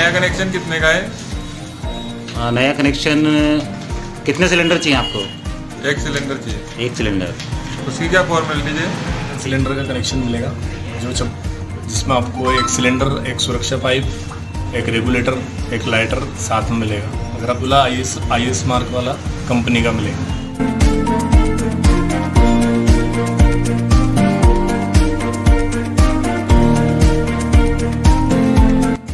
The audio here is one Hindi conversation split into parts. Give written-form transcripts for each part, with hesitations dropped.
नया कनेक्शन कितने का है? नया कनेक्शन कितने सिलेंडर चाहिए आपको? 1 सिलेंडर चाहिए। 1 सिलेंडर। उसकी क्या फॉर्मेलिटीज है? सिलेंडर का कनेक्शन मिलेगा जिसमें आपको 1 सिलेंडर, 1 सुरक्षा पाइप, 1 रेगुलेटर, 1 लाइटर साथ में मिलेगा। अगर आप बोला IS मार्क वाला कंपनी का मिलेगा।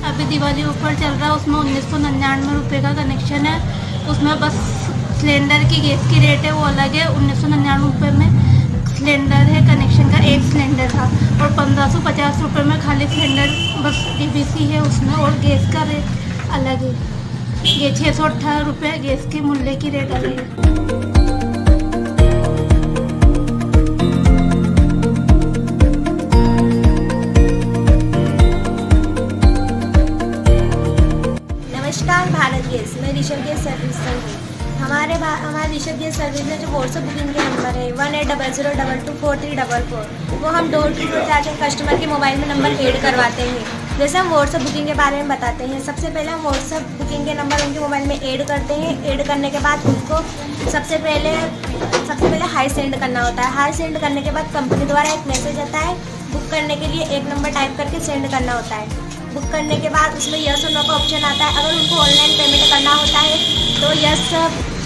अभी दिवाली ऑफर चल रहा है, उसमें 1999 रुपये का कनेक्शन है। उसमें बस सिलेंडर की गैस की रेट है वो अलग है। 1999 रुपये में सिलेंडर है, कनेक्शन का 1 सिलेंडर था, और 1550 रुपये में खाली सिलेंडर बस DBC है उसमें, और गैस का रेट अलग है। ये 618 रुपये गैस के मूल्य की रेट अलग है। नमस्कार, भारत गैस में ऋषभ गैस सर्विस से हूँ। हमारे ऋषभ गैस सर्विस में जो व्हाट्सएप बुकिंग के नंबर है 1800224344, वो हम डोर टू डोर जाकर कस्टमर के मोबाइल में नंबर ऐड करवाते हैं। जैसे हम व्हाट्सएप बुकिंग के बारे में बताते हैं, सबसे पहले हम व्हाट्सएप बुकिंग के नंबर उनके मोबाइल में ऐड करते हैं। ऐड करने के बाद उनको सबसे पहले हाई सेंड करना होता है। हाई सेंड करने के बाद कंपनी द्वारा एक मैसेज आता है, बुक करने के लिए 1 नंबर टाइप करके सेंड करना होता है। बुक करने के बाद उसमें यस और नो का ऑप्शन आता है। अगर उनको ऑनलाइन पेमेंट करना होता है तो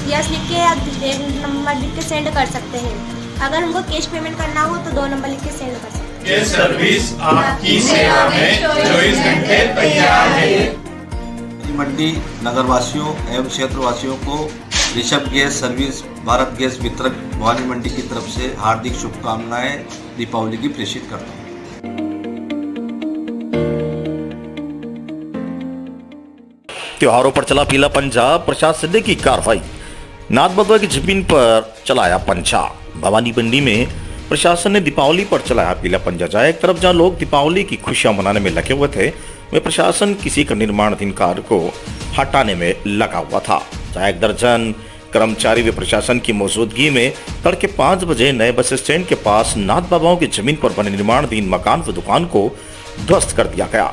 यस लिख के या 1 नंबर लिख के सेंड कर सकते हैं। अगर उनको कैश पेमेंट करना हो तो 2 नंबर लिख के सेंड कर सकते हैं। ये सर्विस आपकी सेवा में 24 घंटे तैयार है। मंडी नगरवासियों एवं क्षेत्रवासियों को Rishabh gas service Bharat gas वितरक भवानी मंडी की तरफ से हार्दिक शुभकामनाएं दीपावली की प्रेषित करता हूँ। त्योहारों पर चला पीला पंजा, प्रशासन ने की कार्रवाई। नाथ बदवा की जमीन पर चलाया पंजा। भवानी मंडी में प्रशासन ने दीपावली पर चलाया पीला पंजा। जहाँ एक तरफ जहां लोग दीपावली की खुशियां मनाने में लगे हुए थे, वह प्रशासन किसी का निर्माणाधीन कार्य को हटाने में लगा हुआ था। जहाँ 1 दर्जन कर्मचारी व प्रशासन की मौजूदगी में तड़के 5 बजे नए बस स्टैंड के पास नाथ बाबाओं की जमीन पर बने निर्माणाधीन मकान व दुकान को ध्वस्त कर दिया गया।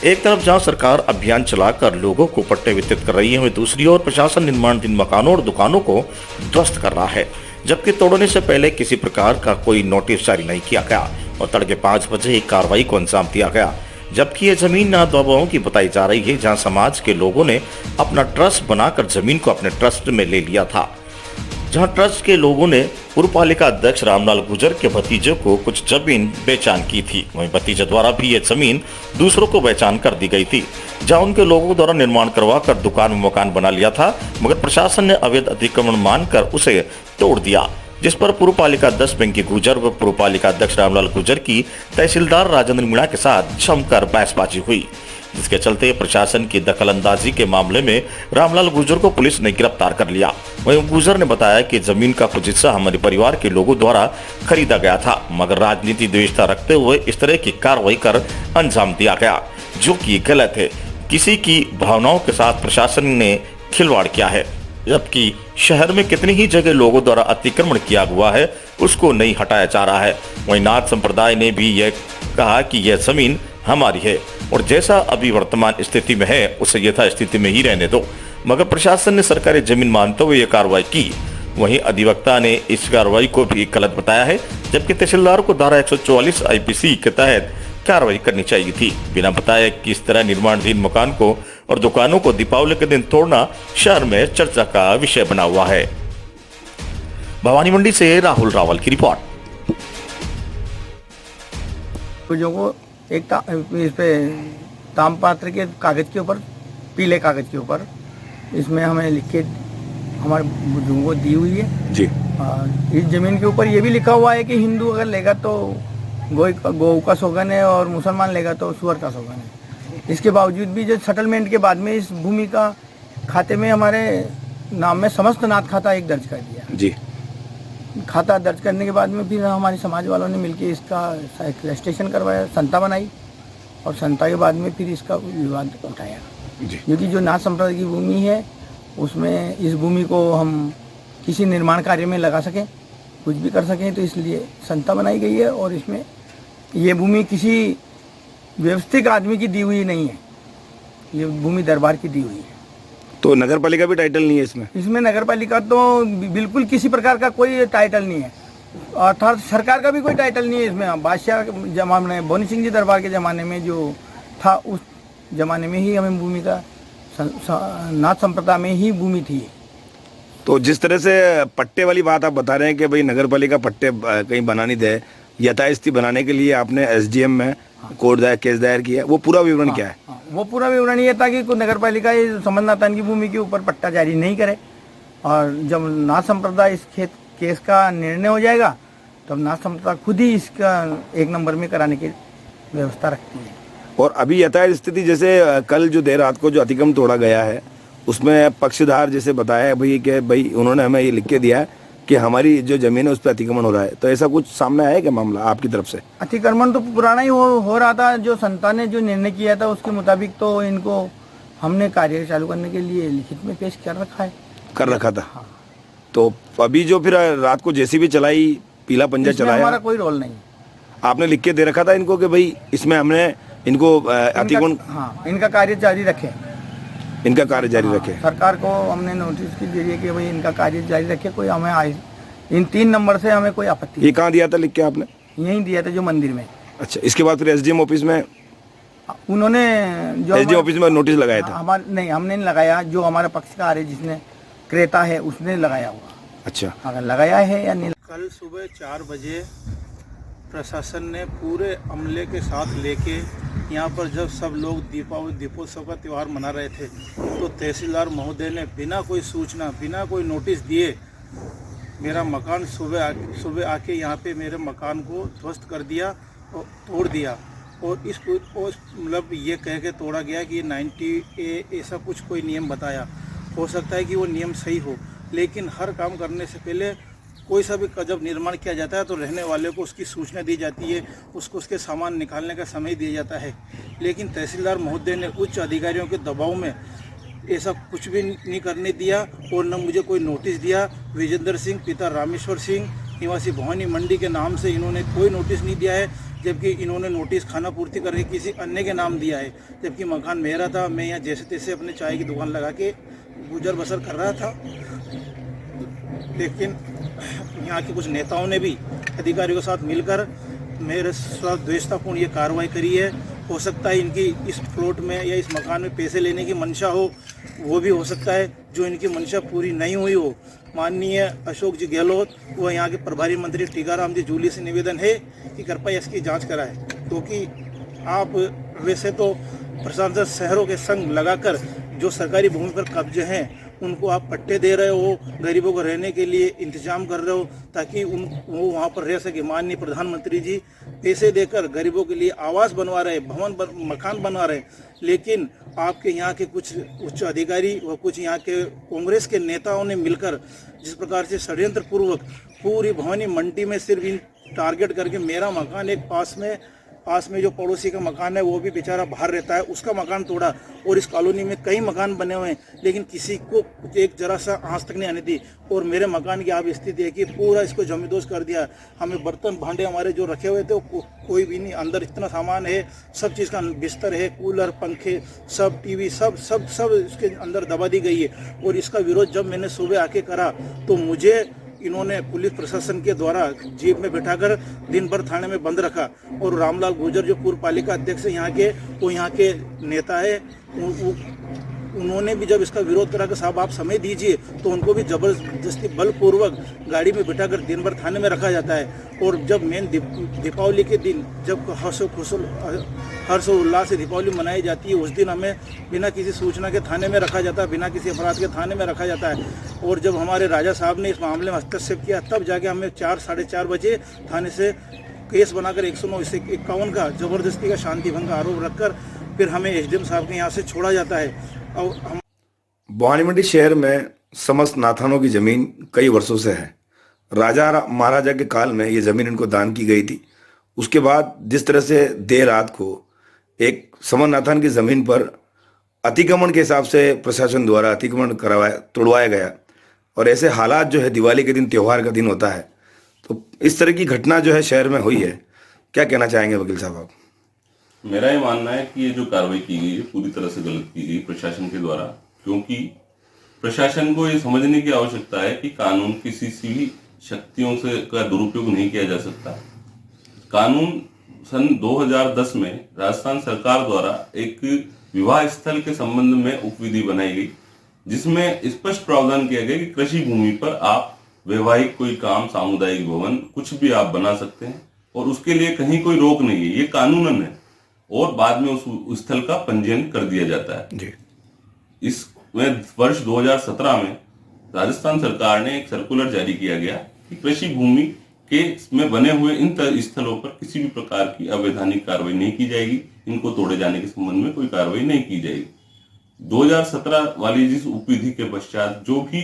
एक तरफ जहां सरकार अभियान चलाकर लोगों को पट्टे वितरित कर रही है, वहीं दूसरी ओर प्रशासन निर्माणाधीन मकानों और दुकानों को ध्वस्त कर रहा है, जबकि तोड़ने से पहले किसी प्रकार का कोई नोटिस जारी नहीं किया गया और तड़के 5 बजे एक कार्रवाई को अंजाम दिया गया। जबकि ये जमीन नाथ बाबाओं की बताई जा रही है, जहां समाज के लोगों ने अपना ट्रस्ट बनाकर जमीन को अपने ट्रस्ट में ले लिया था। जहां ट्रस्ट के लोगों ने पूर्व पालिका अध्यक्ष रामलाल गुर्जर के भतीजे को कुछ जमीन बेचान की थी, वहीं भतीजे द्वारा भी ये जमीन दूसरों को बेचान कर दी गई थी। जहां उनके लोगों द्वारा निर्माण करवाकर दुकान में मकान बना लिया था, मगर प्रशासन ने अवैध अतिक्रमण मानकर उसे तोड़ दिया, जिस पर पूर्व पालिका अध्यक्ष वेंकी गुर्जर व पूर्व पालिका अध्यक्ष रामलाल गुर्जर की तहसीलदार राजेंद्र मीणा के साथ जमकर बहसबाजी हुई, जिसके चलते प्रशासन की दखलंदाजी के मामले में रामलाल गुर्जर को पुलिस ने गिरफ्तार कर लिया। वहीं गुर्जर ने बताया कि जमीन का कुछ हिस्सा हमारे परिवार के लोगों द्वारा खरीदा गया था, मगर राजनीति द्वेषता रखते हुए इस तरह की कार्रवाई कर अंजाम दिया गया, जो कि गलत है। किसी की भावनाओं के साथ प्रशासन ने खिलवाड़ किया है, जबकि शहर में कितनी ही जगह लोगों द्वारा अतिक्रमण किया हुआ है, उसको नहीं हटाया जा रहा है। वहीं नाथ संप्रदाय ने भी यह कहा कि यह जमीन हमारी है और जैसा अभी वर्तमान स्थिति में है उसे यथास्थिति में ही रहने दो, मगर प्रशासन ने सरकारी जमीन मानते हुए यह कार्रवाई की। वहीं अधिवक्ता ने इस कार्रवाई को भी गलत बताया है, जबकि तहसीलदार को धारा 144 IPC के तहत कार्रवाई करनी चाहिए थी। बिना बताए कि इस तरह निर्माणाधीन मकान को और दुकानों को दीपावली के दिन तोड़ना शहर में चर्चा का विषय बना हुआ है। भवानी मंडी से राहुल रावल की रिपोर्ट। को एक इस पे तामपत्र के कागज के ऊपर, पीले कागज के ऊपर, इसमें हमें लिख के हमारे बुजुर्गों को दी हुई है जी। इस जमीन के ऊपर ये भी लिखा हुआ है कि हिंदू अगर लेगा तो गौ का शोगन है और मुसलमान लेगा तो सुअर का शोगन है। इसके बावजूद भी जो सेटलमेंट के बाद में इस भूमि का खाते में हमारे नाम में समस्त नाथ खाता एक दर्ज कर दिया जी। खाता दर्ज करने के बाद में फिर हमारे समाज वालों ने मिलकर इसका रजिस्ट्रेशन करवाया, संता बनाई और संता के बाद में फिर इसका विवाद उठाया, क्योंकि जो नाथ संप्रदाय की भूमि है उसमें इस भूमि को हम किसी निर्माण कार्य में लगा सकें, कुछ भी कर सकें, तो इसलिए संता बनाई गई है। और इसमें ये भूमि किसी व्यवस्थित आदमी की दी हुई नहीं है, ये भूमि दरबार की दी हुई है। तो नगर पालिका भी टाइटल नहीं है इसमें? इसमें नगर पालिका तो बिल्कुल किसी प्रकार का कोई टाइटल नहीं है, अर्थात सरकार का भी कोई टाइटल नहीं है इसमें। बादशाह जमाने बोनी सिंह जी दरबार के ज़माने में जो था, उस ज़माने में ही हमें भूमि का नाथ संप्रदाय में ही भूमि थी। तो जिस तरह से पट्टे वाली बात आप बता रहे हैं कि भाई नगर पालिका पट्टे कहीं बना नहीं दे, यथास्थिति बनाने के लिए आपने एसडीएम में कोर्ट दायर केस दायर किया, वो पूरा विवरण क्या है? वो पूरा विवरण ये था कि नगर पालिका समझ नाथन की भूमि के ऊपर पट्टा जारी नहीं करे, और जब नाथ संप्रदाय इस केस का निर्णय हो जाएगा तब नाथ संप्रदाय खुद ही इसका 1 नंबर में कराने की व्यवस्था रखती है। और अभी यथास्थिति स्थिति जैसे कल जो देर रात को जो अतिक्रमण तोड़ा गया है, उसमें पक्षधार जैसे बताया भाई कि भाई उन्होंने हमें ये लिख के दिया है कि हमारी जो जमीन है उस पर अतिक्रमण हो रहा है, तो ऐसा कुछ सामने आया क्या मामला आपकी तरफ से? अतिक्रमण तो पुराना ही हो रहा था। जो संस्था ने जो निर्णय किया था उसके मुताबिक तो इनको हमने कार्य चालू करने के लिए लिखित में पेश कर रखा था। हाँ। तो अभी जो फिर रात को जेसीबी चलाई, पीला पंजा चलाया, हमारा कोई रोल नहीं। आपने लिख के दे रखा था इनको कि भाई इसमें हमने इनको अतिक्रमण, हाँ, इनका कार्य जारी रखे, इनका कार्य जारी रखे। सरकार को हमने नोटिस के जरिए कि भाई इनका कार्य जारी रखे, कोई हमें इन 3 नंबर से हमें कोई आपत्ति। ये कहाँ दिया था लिख के आपने? यहीं दिया था जो मंदिर में। अच्छा, इसके बाद फिर एसडीएम ऑफिस में उन्होंने जो एसडीएम ऑफिस में नोटिस लगाया था? हमने नहीं लगाया, जो हमारा पक्षकार है जिसने क्रेता है उसने लगाया हुआ। अच्छा, अगर लगाया है या नहीं। कल सुबह 4 बजे प्रशासन ने पूरे अमले के साथ लेके यहाँ पर जब सब लोग दीपोत्सव का त्यौहार मना रहे थे, तो तहसीलदार महोदय ने बिना कोई सूचना, बिना कोई नोटिस दिए मेरा मकान सुबह आके यहाँ पे मेरे मकान को ध्वस्त कर दिया और तोड़ दिया। और इसको मतलब ये कह के तोड़ा गया कि 90A ऐसा कुछ कोई नियम बताया। हो सकता है कि वो नियम सही हो, लेकिन हर काम करने से पहले कोई सा भी जब निर्माण किया जाता है तो रहने वाले को उसकी सूचना दी जाती है, उसको उसके सामान निकालने का समय दिया जाता है। लेकिन तहसीलदार महोदय ने उच्च अधिकारियों के दबाव में ऐसा कुछ भी नहीं करने दिया और न मुझे कोई नोटिस दिया। विजेंद्र सिंह पिता रामेश्वर सिंह निवासी भवानी मंडी के नाम से इन्होंने कोई नोटिस नहीं दिया है, जबकि इन्होंने नोटिस खाना पूर्ति करके किसी अन्य के नाम दिया है। जबकि मकान मेरा था, मैं यहाँ जैसे तैसे अपने चाय की दुकान लगा के गुजर बसर कर रहा था। लेकिन यहाँ के कुछ नेताओं ने भी अधिकारियों के साथ मिलकर मेरे साथ द्वेषतापूर्ण ये कार्रवाई करी है। हो सकता है इनकी इस प्लॉट में या इस मकान में पैसे लेने की मंशा हो, वो भी हो सकता है। जो इनकी मंशा पूरी नहीं हुई हो, माननीय अशोक जी गहलोत व यहाँ के प्रभारी मंत्री टीकाराम जी जूली से निवेदन है कि कृपया इसकी जांच कराएं, क्योंकि आप वैसे तो प्रशासन शहरों के संग लगाकर जो सरकारी भूमि पर कब्जे हैं उनको आप पट्टे दे रहे हो, गरीबों को रहने के लिए इंतजाम कर रहे हो ताकि वो वहाँ पर रह सके। माननीय प्रधानमंत्री जी पैसे देकर गरीबों के लिए आवास बनवा रहे, मकान बनवा रहे, लेकिन आपके यहाँ के कुछ उच्च अधिकारी व कुछ यहाँ के कांग्रेस के नेताओं ने मिलकर जिस प्रकार से षड्यंत्र पूर्वक पूरी भवानी मंडी में सिर्फ इन टारगेट करके मेरा मकान एक पास में जो पड़ोसी का मकान है वो भी बेचारा बाहर रहता है, उसका मकान तोड़ा। और इस कॉलोनी में कई मकान बने हुए हैं, लेकिन किसी को एक जरा सा आंच तक नहीं आने दी। और मेरे मकान की आप स्थिति है कि पूरा इसको जमींदोज कर दिया। हमें बर्तन भांडे हमारे जो रखे हुए थे वो कोई भी नहीं, अंदर इतना सामान है, सब चीज़ का बिस्तर है, कूलर, पंखे, सब टीवी, सब इसके अंदर दबा दी गई है। और इसका विरोध जब मैंने सुबह आके करा तो मुझे इन्होंने पुलिस प्रशासन के द्वारा जीप में बिठाकर दिन भर थाने में बंद रखा। और रामलाल गुर्जर जो पूर्व पालिका अध्यक्ष है यहाँ के, वो यहाँ के नेता है, उन्होंने भी जब इसका विरोध करा कि साहब आप समय दीजिए, तो उनको भी जबरदस्ती बलपूर्वक गाड़ी में बिठाकर दिन भर थाने में रखा जाता है। और जब मेन दीपावली के दिन जब हर्ष और उल्लास से दीपावली मनाई जाती है, उस दिन हमें बिना किसी सूचना के थाने में रखा जाता है, बिना किसी अपराध के थाने में रखा जाता है। और जब हमारे राजा साहब ने इस मामले में हस्तक्षेप किया, तब जाके हमें 4-4:30 बजे थाने से केस बनाकर 109-51 का जबरदस्ती का शांति भंग का आरोप रखकर फिर हमें एसडीएम साहब के यहाँ से छोड़ा जाता है। और हम भवानी मंडी शहर में समस्त नाथानों की जमीन कई वर्षों से है। राजा महाराजा के काल में ये जमीन इनको दान की गई थी। उसके बाद जिस तरह से देर रात को एक समर नाथान की जमीन पर अतिक्रमण के हिसाब से प्रशासन द्वारा अतिक्रमण तोड़वाया गया, और ऐसे हालात जो है दिवाली के दिन, त्योहार का दिन होता है, तो इस तरह की घटना जो है शहर में हुई है, क्या कहना चाहेंगे वकील साहब आप? मेरा ये मानना है कि ये जो कार्रवाई की गई है पूरी तरह से गलत की गई प्रशासन के द्वारा, क्योंकि प्रशासन को ये समझने की आवश्यकता है कि कानून किसी भी शक्तियों से का दुरुपयोग नहीं किया जा सकता। कानून सन 2010 में राजस्थान सरकार द्वारा एक विवाह स्थल के संबंध में उपविधि बनाई गई, जिसमें स्पष्ट प्रावधान किया गया कि कृषि भूमि पर आप वैवाहिक कोई काम, सामुदायिक भवन, कुछ भी आप बना सकते हैं और उसके लिए कहीं कोई रोक नहीं है, ये कानूनन है। और बाद में उस स्थल का पंजीयन कर दिया जाता है जी। इसमें वर्ष 2017 में राजस्थान सरकार ने एक सर्कुलर जारी किया गया कि कृषि भूमि के में बने हुए इन स्थलों पर किसी भी प्रकार की अवैधानिक कार्रवाई नहीं की जाएगी, इनको तोड़े जाने के संबंध में कोई कार्रवाई नहीं की जाएगी। 2017 वाली जिस उपविधि के पश्चात जो भी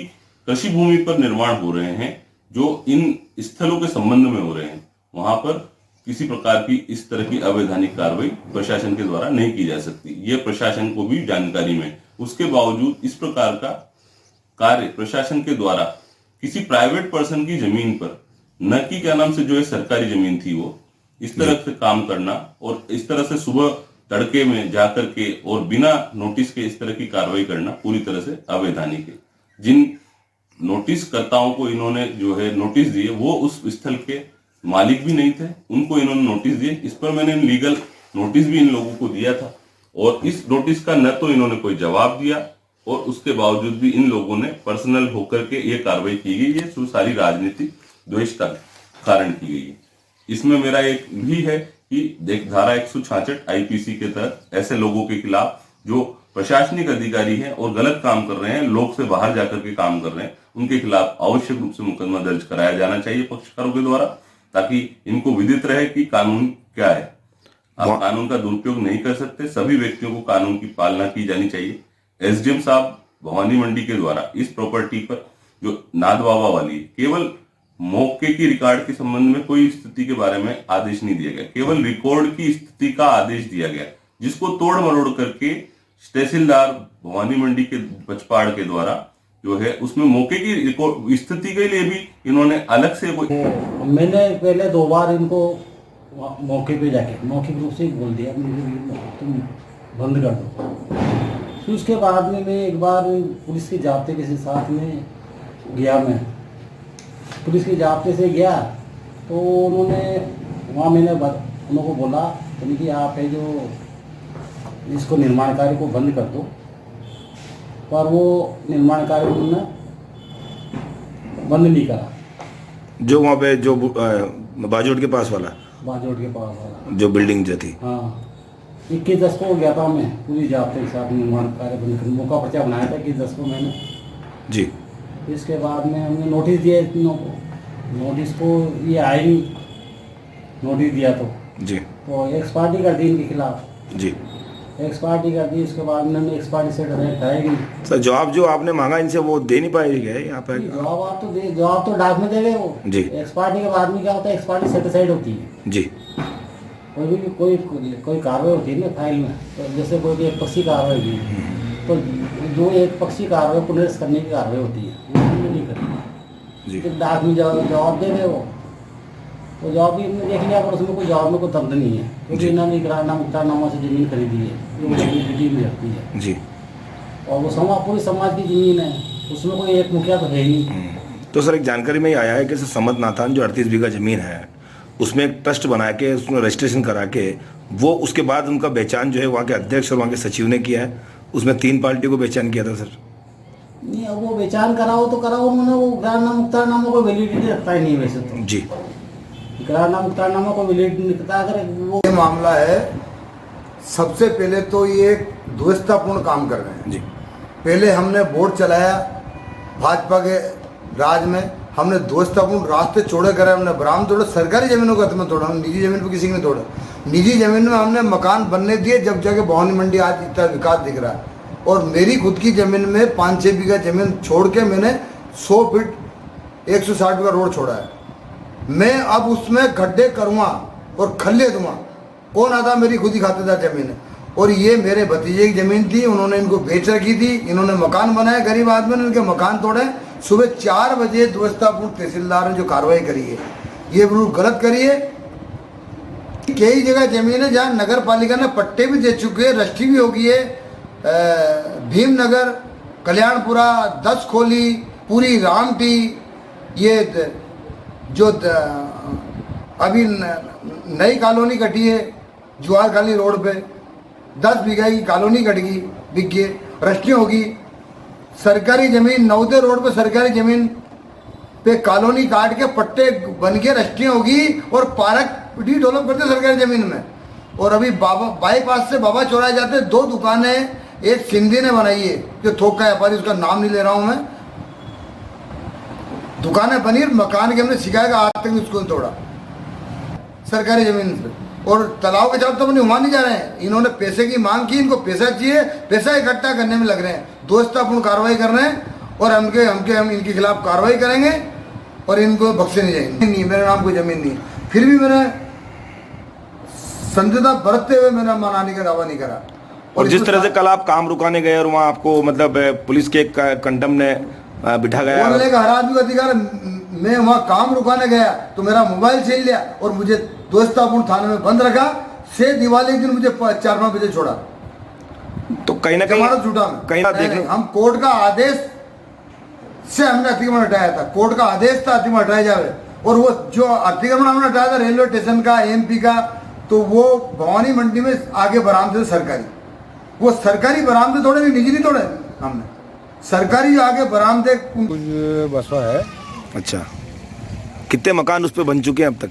कृषि भूमि पर निर्माण हो रहे हैं, जो इन स्थलों के संबंध में हो रहे हैं, वहां पर किसी प्रकार की इस तरह की अवैधानिक कार्रवाई प्रशासन के द्वारा नहीं की जा सकती। ये प्रशासन को भी जानकारी में, उसके बावजूद इस प्रकार का कार्य प्रशासन के द्वारा किसी प्राइवेट पर्सन की जमीन पर, न कि क्या नाम से जो है सरकारी जमीन थी, वो इस तरह से काम करना और इस तरह से सुबह तड़के में जाकर के और बिना नोटिस के इस तरह की कार्रवाई करना पूरी तरह से अवैधानिक है। जिन नोटिसकर्ताओं को इन्होंने जो है नोटिस दिए वो उस स्थल के मालिक भी नहीं थे, उनको इन्होंने नोटिस दिए। इस पर मैंने लीगल नोटिस भी इन लोगों को दिया था और इस नोटिस का न तो इन्होंने कोई जवाब दिया और उसके बावजूद भी इन लोगों ने पर्सनल होकर के ये कार्रवाई की गई। ये सारी राजनीतिक द्वेष का कारण की गई है। इसमें मेरा एक भी है कि धारा 166 आईपीसी के तहत ऐसे लोगों के खिलाफ जो प्रशासनिक अधिकारी हैं और गलत काम कर रहे हैं, लोग से बाहर जाकर के काम कर रहे हैं, उनके खिलाफ आवश्यक रूप से मुकदमा दर्ज कराया जाना चाहिए पक्षकारों के द्वारा, ताकि इनको विदित रहे कि कानून क्या है। आप कानून का दुरुपयोग नहीं कर सकते, सभी व्यक्तियों को कानून की पालना की जानी चाहिए। एसडीएम साहब भवानी मंडी के द्वारा इस प्रॉपर्टी पर जो नाद बाबा वाली केवल मौके की रिकॉर्ड के संबंध में कोई स्थिति के बारे में आदेश नहीं दिया गया, केवल रिकॉर्ड की स्थिति का आदेश दिया गया, जिसको तोड़ मरोड़ करके तहसीलदार भवानी मंडी के पचपाड़ के द्वारा जो है उसमें मौके की स्थिति के लिए भी इन्होंने अलग से मैंने पहले 2 बार इनको मौके पे जाके मौखिक रूप से बोल दिया तुम बंद कर दो। फिर उसके बाद में मैं एक बार पुलिस के जाब्ते के साथ में गया, मैं पुलिस के जाब्ते से गया तो उन्होंने वहाँ मैंने उनको बोला कि आप है जो इसको निर्माण कार्य को बंद कर दो, पर वो निर्माण कार्य उन्होंने बंद नहीं करा। जो वहाँ पे जो बाजोड़ के पास वाला जो बिल्डिंग जो थी, हाँ 21/10 को गया था मैं पूरी जाब्ते के साथ निर्माण कार्य बंद करने, मौका पर्चा बनाया था 21/10 को मैंने जी। इसके बाद में हमने नोटिस दिया, नोटिस को ये आए नहीं, नोटिस दिया तो जी, तो एक्सपार्टी कर दी इनके खिलाफ जी, एक्सपार्टी कर दी। उसके बाद इन्होंने एक्सपार्टी से डायरेक्ट आएगी। सर जवाब जो आपने मांगा इनसे वो दे नहीं पाए क्या यहाँ पे? जवाब तो डाक में दे गए वो जी। एक्सपार्टी के बाद में क्या होता है, एक्सपार्टी सेटिसाइड होती है जी। कोई कार्रवाई होती है ना फाइल में, तो जैसे कोई एक पक्षी कार्रवाई हुई तो जो एक पक्षी कार्रवाई को निरस्त करने की कार्रवाई होती है वो नहीं करती, डाक में जवाब दे गए वो जवाब भी हमने देख लिया, पर उसमें कोई जवाब में कोई दर्द नहीं है, क्योंकि इन्होंने इकरारनामा से जमीन खरीदी है जो लिक्विडिटी में रखती है जी, और वो पूरी समाज की जमीन है, उसमें कोई एक मुखिया तो है ही। तो सर एक जानकारी में आया है कि समत नाथान जो 38 बीघा जमीन है उसमें एक ट्रस्ट बना के उसमें रजिस्ट्रेशन करा के वो उसके बाद उनका पहचान जो है वहाँ के अध्यक्ष और वहाँ के सचिव ने किया है, उसमें 3 पार्टियों को पहचान किया था सर। नहीं वो पहचान कराओ तो कराओ, उन्होंने वो इकरारनामा मुख्तारनामा को वैलिडिटी रखता ही नहीं वैसे तो जी, इकरारनामा मुख्तारनामा को वैलिडिटी नहीं रखता। अगर वो ये मामला है, सबसे पहले तो ये द्वेषतापूर्ण काम कर रहे हैं जी। पहले हमने बोर्ड चलाया भाजपा के राज में, हमने द्वेषतापूर्ण रास्ते चौड़े करे, हमने बराम तोड़े, सरकारी जमीनों का में तोड़ा, निजी जमीन पर किसी ने तोड़ा। निजी जमीन में हमने मकान बनने दिए, जब जाके भवानी मंडी आज इतना विकास दिख रहा है। और मेरी खुद की ज़मीन में 5-6 बीघा ज़मीन छोड़ के मैंने 100 फीट 160 बीघा रोड छोड़ा है। मैं अब उसमें गड्ढे करूँगा और खल्ले दूँगा, कौन आता मेरी खुद ही खातेदार ज़मीन है। और ये मेरे भतीजे की ज़मीन थी, उन्होंने इनको बेच रखी थी, इन्होंने मकान बनाया, गरीब आदमी ने इनके मकान तोड़े। सुबह 4 बजे द्वेषतापूर्ण तहसीलदार ने जो कार्रवाई करी है ये बिल्कुल गलत करी है। कई जगह जमीन है जहाँ नगर पालिका ने पट्टे भी दे चुके हैं, रजिस्ट्री भी होगी है। भीमनगर, कल्याणपुरा, 10 खोली, पूरी रामटी, ये जो अभी नई कॉलोनी कटी है जुआर खाली रोड पे, 10 बीघा की कॉलोनी कट गई, बिक गई, रजिस्ट्री होगी। सरकारी जमीन नवदे रोड पे सरकारी जमीन पे कॉलोनी काट के पट्टे बन के रजिस्ट्री होगी और पार्क भी डेवलप करते सरकारी जमीन में। और अभी बाबा बाईपास से बाबा चौराहे जाते 2 दुकानें एक सिंधी ने बनाई है जो थोक का व्यापारी, उसका नाम नहीं ले रहा हूँ मैं, दुकानें बनी, मकान के हमने शिकायत आज तक उसको तोड़ा सरकारी जमीन पे। और तालाब के चारों तो अपने वहाँ नहीं जा रहे हैं, इन्होंने पैसे की मांग की, इनको पैसा चाहिए, पैसा इकट्ठा करने में लग रहे हैं, दोस्तापूर्ण कार्रवाई कर रहे हैं और हम इनके खिलाफ कार्रवाई करेंगे और इनको बख्शे नहीं जाएंगे। नहीं, मेरे नाम कोई जमीन नहीं, फिर भी मैंने संदिग्धता बरतते हुए मैंने मनाने का दावा नहीं करा। और जिस तरह से कल आप काम रुकाने गए और वहाँ आपको मतलब पुलिस के कंडम ने बिठा गया, बोलने का हर आदमी का अधिकार। मैं वहाँ काम रुकाने गया तो मेरा मोबाइल छीन लिया और मुझे दोस्तापूर्ण थाने में बंद रखा। से दिवाली के दिन मुझे 4-5 बजे छोड़ा। तो कहीं ना कहीं झूठा कहीं हम कोर्ट का आदेश से हमने अतिक्रमण हटाया था, कोर्ट का आदेश था अतिक्रमण हटाया जाए। और वो जो अतिक्रमण हमने हटाया था रेलवे स्टेशन का, एमपी का, तो वो भवानी मंडी में आगे बरामदे सरकारी, वो सरकारी बरामदे तोड़े, निजी नहीं तोड़े हमने, सरकारी जो आगे बरामदे बसवा है। अच्छा, कितने मकान उस पर बन चुके हैं अब तक?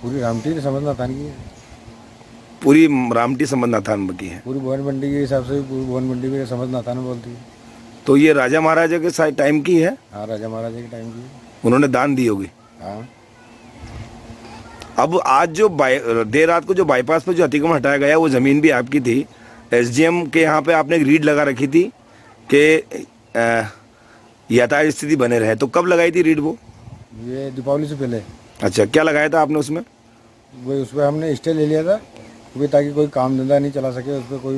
पूरी रामटी समझना थान की है, पूरी रामटी समझना थान बकी है, पूरी भवन मंडी के हिसाब से पूरी भवन मंडी में समझना थान बोलती है। तो ये राजा महाराजा के टाइम की है? हाँ, राजा महाराजा के टाइम की है। उन्होंने दान दी होगी। हाँ। अब आज जो देर रात को जो बाईपास पे जो अतिक्रमण हटाया गया वो जमीन भी आपकी थी, एसडीएम के यहाँ पे आपने एक रीड लगा रखी थी कि यातायात स्थिति बने रहे, तो कब लगाई थी रीड वो? ये दीपावली से पहले। अच्छा, क्या लगाया था आपने उसमें? वही उस पर हमने स्टे ले लिया था क्योंकि ताकि कोई काम धंधा नहीं चला सके, उस पर कोई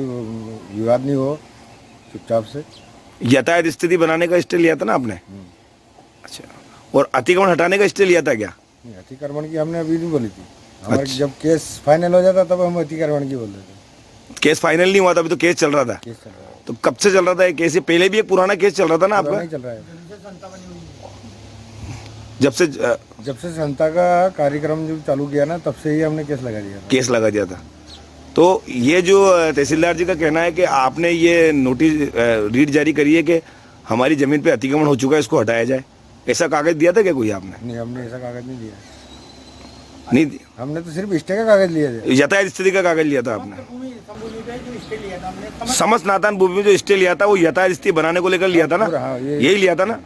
विवाद नहीं हो, चुपचाप से। यातायात स्थिति बनाने का स्टे लिया था ना आपने? अच्छा, और अतिक्रमण हटाने का स्टे लिया था क्या? अतिक्रमण की हमने अभी नहीं बोली थी, हमारे जब केस फाइनल हो जाता तब हम अतिक्रमण की बोलते थे। केस फाइनल नहीं हुआ था, अभी तो केस चल रहा था। केस चल रहा है। तो कब से चल रहा था ये केस? ये पहले भी एक पुराना केस चल रहा था ना आपका? नहीं चल रहा है, जब से संता का कार्यक्रम जो चालू किया ना तब से ही हमने केस लगा दिया था। तो ये जो तहसीलदार जी का कहना है कि आपने ये नोटिस रीड जारी करी है कि हमारी जमीन पे अतिक्रमण हो चुका है, इसको हटाया जाए, ऐसा कागज दिया था क्या कोई आपने? नहीं, हमने ऐसा कागज नहीं दिया। नहीं, हमने तो सिर्फ स्टे का कागज लिया था, यातायात स्थिति का कागज लिया था आपने। समस्त नाथान भूमि में जो स्टे लिया था वो यातायात स्थिति बनाने को लेकर लिया था ना, यही लिया था ना।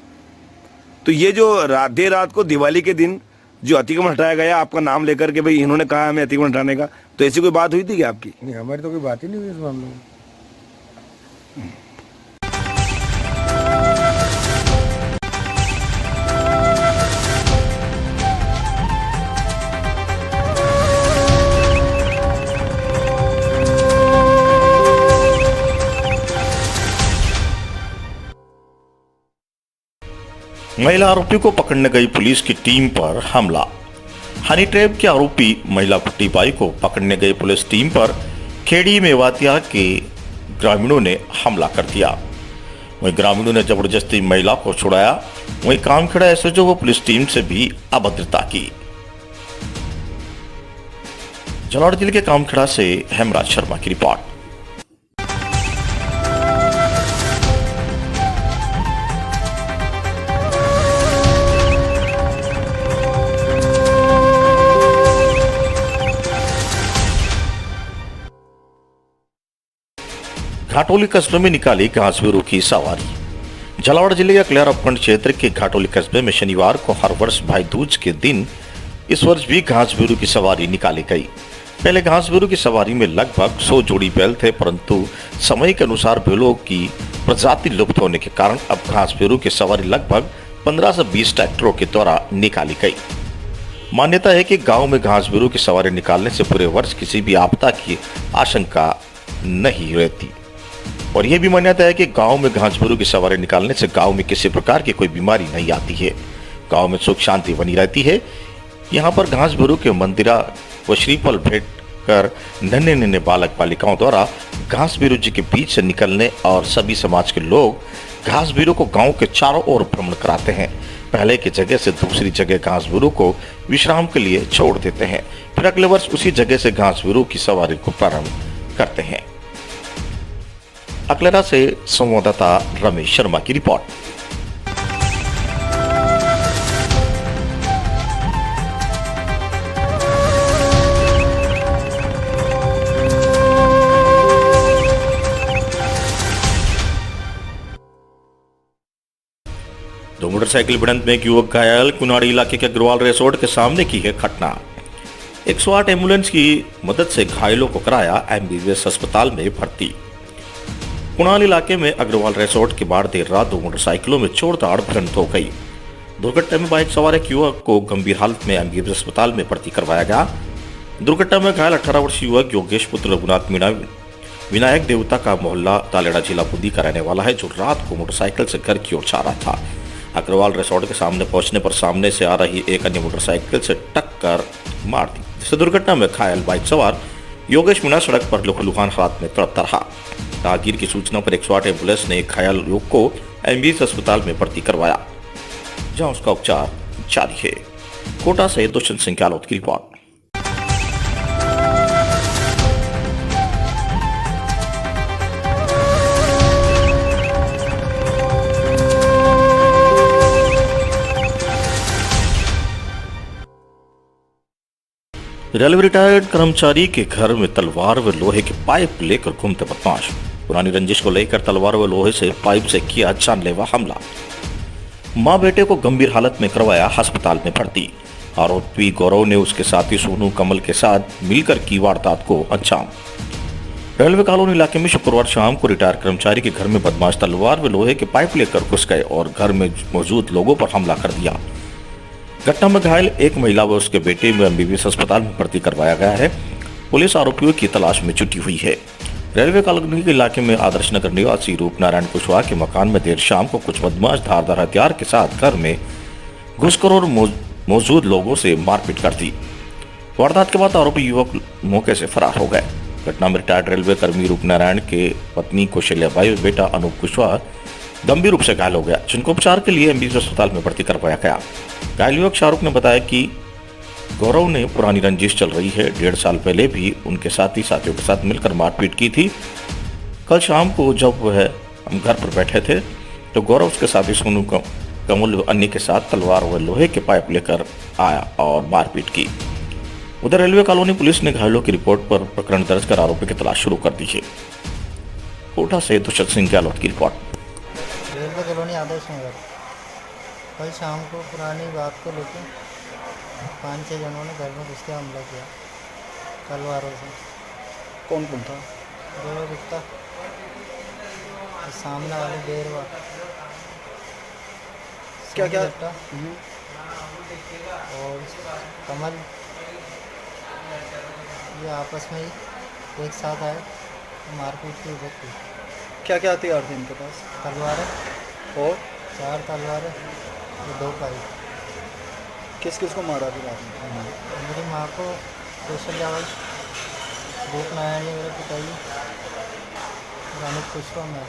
तो ये जो देर रात को दिवाली के दिन जो अतिक्रमण हटाया गया आपका नाम लेकर के भाई इन्होंने कहा हमें अतिक्रमण हटाने का, तो ऐसी कोई बात हुई थी क्या आपकी? नहीं, हमारी तो कोई बात ही नहीं हुई इस मामले में। महिला आरोपी को पकड़ने गई पुलिस की टीम पर हमला। हनी ट्रैप के आरोपी महिला पट्टीबाई को पकड़ने गई पुलिस टीम पर खेड़ी मेवातिया के ग्रामीणों ने हमला कर दिया। वहीं ग्रामीणों ने जबरदस्ती महिला को छुड़ाया। वहीं कामखेड़ा एसएचओ वो पुलिस टीम से भी अभद्रता की। झालावाड़ जिले के कामखेड़ा से हेमराज शर्मा की रिपोर्ट। घाटोली कस्बे में निकाली घासबीरू की सवारी। झालावाड़ जिले के कल्याण उपखंड क्षेत्र के घाटोली कस्बे में शनिवार को हर वर्ष भाई दूज के दिन इस वर्ष भी घासबीरू की सवारी निकाली गई। पहले घासबीरू की सवारी में लगभग 100 जोड़ी बैल थे, परंतु समय के अनुसार बैलों की प्रजाति लुप्त होने के कारण अब घासबीरू की सवारी लगभग 15 से 20 ट्रैक्टरों के द्वारा निकाली गई। मान्यता है कि गांव में घासबीरू की सवारी निकालने से पूरे वर्ष किसी भी आपदा की आशंका नहीं रहती और यह भी मान्यता है कि गांव में घासबीरू की सवारी निकालने से गांव में किसी प्रकार की कोई बीमारी नहीं आती है। गांव में सुख शांति बनी रहती है। यहाँ पर घास भूरू के मंदिरा व श्रीफल भेंट कर नन्हे नन्हे बालक बालिकाओं द्वारा घास भीरू जी के बीच से निकलने और सभी समाज के लोग घास भीरू को गांव के चारों ओर भ्रमण कराते हैं। पहले की जगह से दूसरी जगह घास भीरू को विश्राम के लिए छोड़ देते हैं, फिर अगले वर्ष उसी जगह से घास भीरू की सवारी को प्रारंभ करते हैं। अकलेरा से संवाददाता रमेश शर्मा की रिपोर्ट। दो मोटरसाइकिल भिड़ंत में एक युवक घायल। कुनाड़ी इलाके के अग्रवाल रिसोर्ट के सामने की है घटना। 108 एम्बुलेंस की मदद से घायलों को कराया एमबीबीएस अस्पताल में भर्ती। कुनाल इलाके में अग्रवाल रिसोर्ट के बाहर देर रात 2 मोटरसाइकिलों में जोरदार भिड़ंत हो गई। दुर्घटना में बाइक सवार एक युवक को गंभीर हालत में एमबीबीएस अस्पताल में भर्ती करवाया गया। दुर्घटना में घायल 18 वर्षीय युवक योगेश पुत्र रघुनाथ मीणा विनायक देवता का मोहल्ला तालेड़ा जिला बुंदी का रहने वाला है, जो रात को मोटरसाइकिल से घर की ओर जा रहा था। अग्रवाल रिसोर्ट के सामने पहुंचने पर सामने से आ रही एक अन्य मोटरसाइकिल से टक्कर मार दी, जिससे दुर्घटना में घायल बाइक सवार योगेश मीणा सड़क पर लुहान हालत में तड़पता रहा। राहगीर की सूचना पर 108 एम्बुलेंस ने घायल युवक को एमबीबीएस अस्पताल में भर्ती करवाया, जहां उसका उपचार जारी है। कोटा से दुष्यंत सिंह गहलोत की रिपोर्ट। रेलवे रिटायर्ड कर्मचारी के घर में तलवार व लोहे की पाइप लेकर घूमते बदमाश। पुरानी रंजिश को लेकर तलवार व लोहे से पाइप से किया जानलेवा हमला। मां बेटे को गंभीर हालत में करवाया अस्पताल में भर्ती। आरोपी गौरव ने उसके साथी सोनू कमल के साथ मिलकर की वारदात को अंजाम। रेलवे कॉलोनी इलाके में शुक्रवार शाम को रिटायर्ड कर्मचारी के घर में बदमाश तलवार व लोहे के पाइप लेकर घुस गए और घर में मौजूद लोगों पर हमला कर दिया। घटना में घायल एक महिला व उसके बेटे में एमबीबीएस अस्पताल में भर्ती करवाया गया है। पुलिस आरोपियों की तलाश में जुटी हुई है। रेलवे कॉलोनी के इलाके में आदर्श नगर निवासी रूप नारायण कुशवाहा के मकान में देर शाम को कुछ बदमाश धारदार हथियार के साथ घर में घुसकर और मौजूद लोगों से मारपीट कर दी। वारदात के बाद आरोपी युवक मौके से फरार हो गए। घटना में रिटायर्ड रेलवे कर्मी रूप नारायण के पत्नी कौशल्याबाई और बेटा अनूप कुशवाहा गंभीर रूप से घायल हो गया, जिनको उपचार के लिए एमबीबीएस अस्पताल में भर्ती करवाया गया। घायल युवक शाहरुख ने बताया कि गौरव ने पुरानी रंजिश चल रही है। 1.5 साल पहले भी उनके साथियों के साथ मिलकर मारपीट की थी। कल शाम को जब हम घर पर बैठे थे तो गौरव उसके साथी सोनू कमल व अन्य के साथ तलवार व लोहे के पाइप लेकर आया और मारपीट की। उधर रेलवे कॉलोनी पुलिस ने घायलों की रिपोर्ट पर प्रकरण दर्ज कर आरोपी की तलाश शुरू कर दी है। कोटा से दुष्यंत सिंह गहलोत की report. Railway colony Adarsh Nagar. कल शाम को पुरानी बात को लेकर 5-6 जनों ने घर में घुस के हमला किया तलवारों से। कौन कौन था? गौरव गुप्ता, सामने वाले बेरवा, क्या क्या और कमल, ये आपस में ही एक साथ आए, मारपीट की वजह थी। क्या क्या हथियार थे इनके पास? तलवारें और 4 तलवारें, 2 पाइप। किस किस को मारा फिर आपने? मेरी माँ को, कौशल्याबाई, रूप नारायण जी मेरे पिताजी, अनूप कुशवाहा में,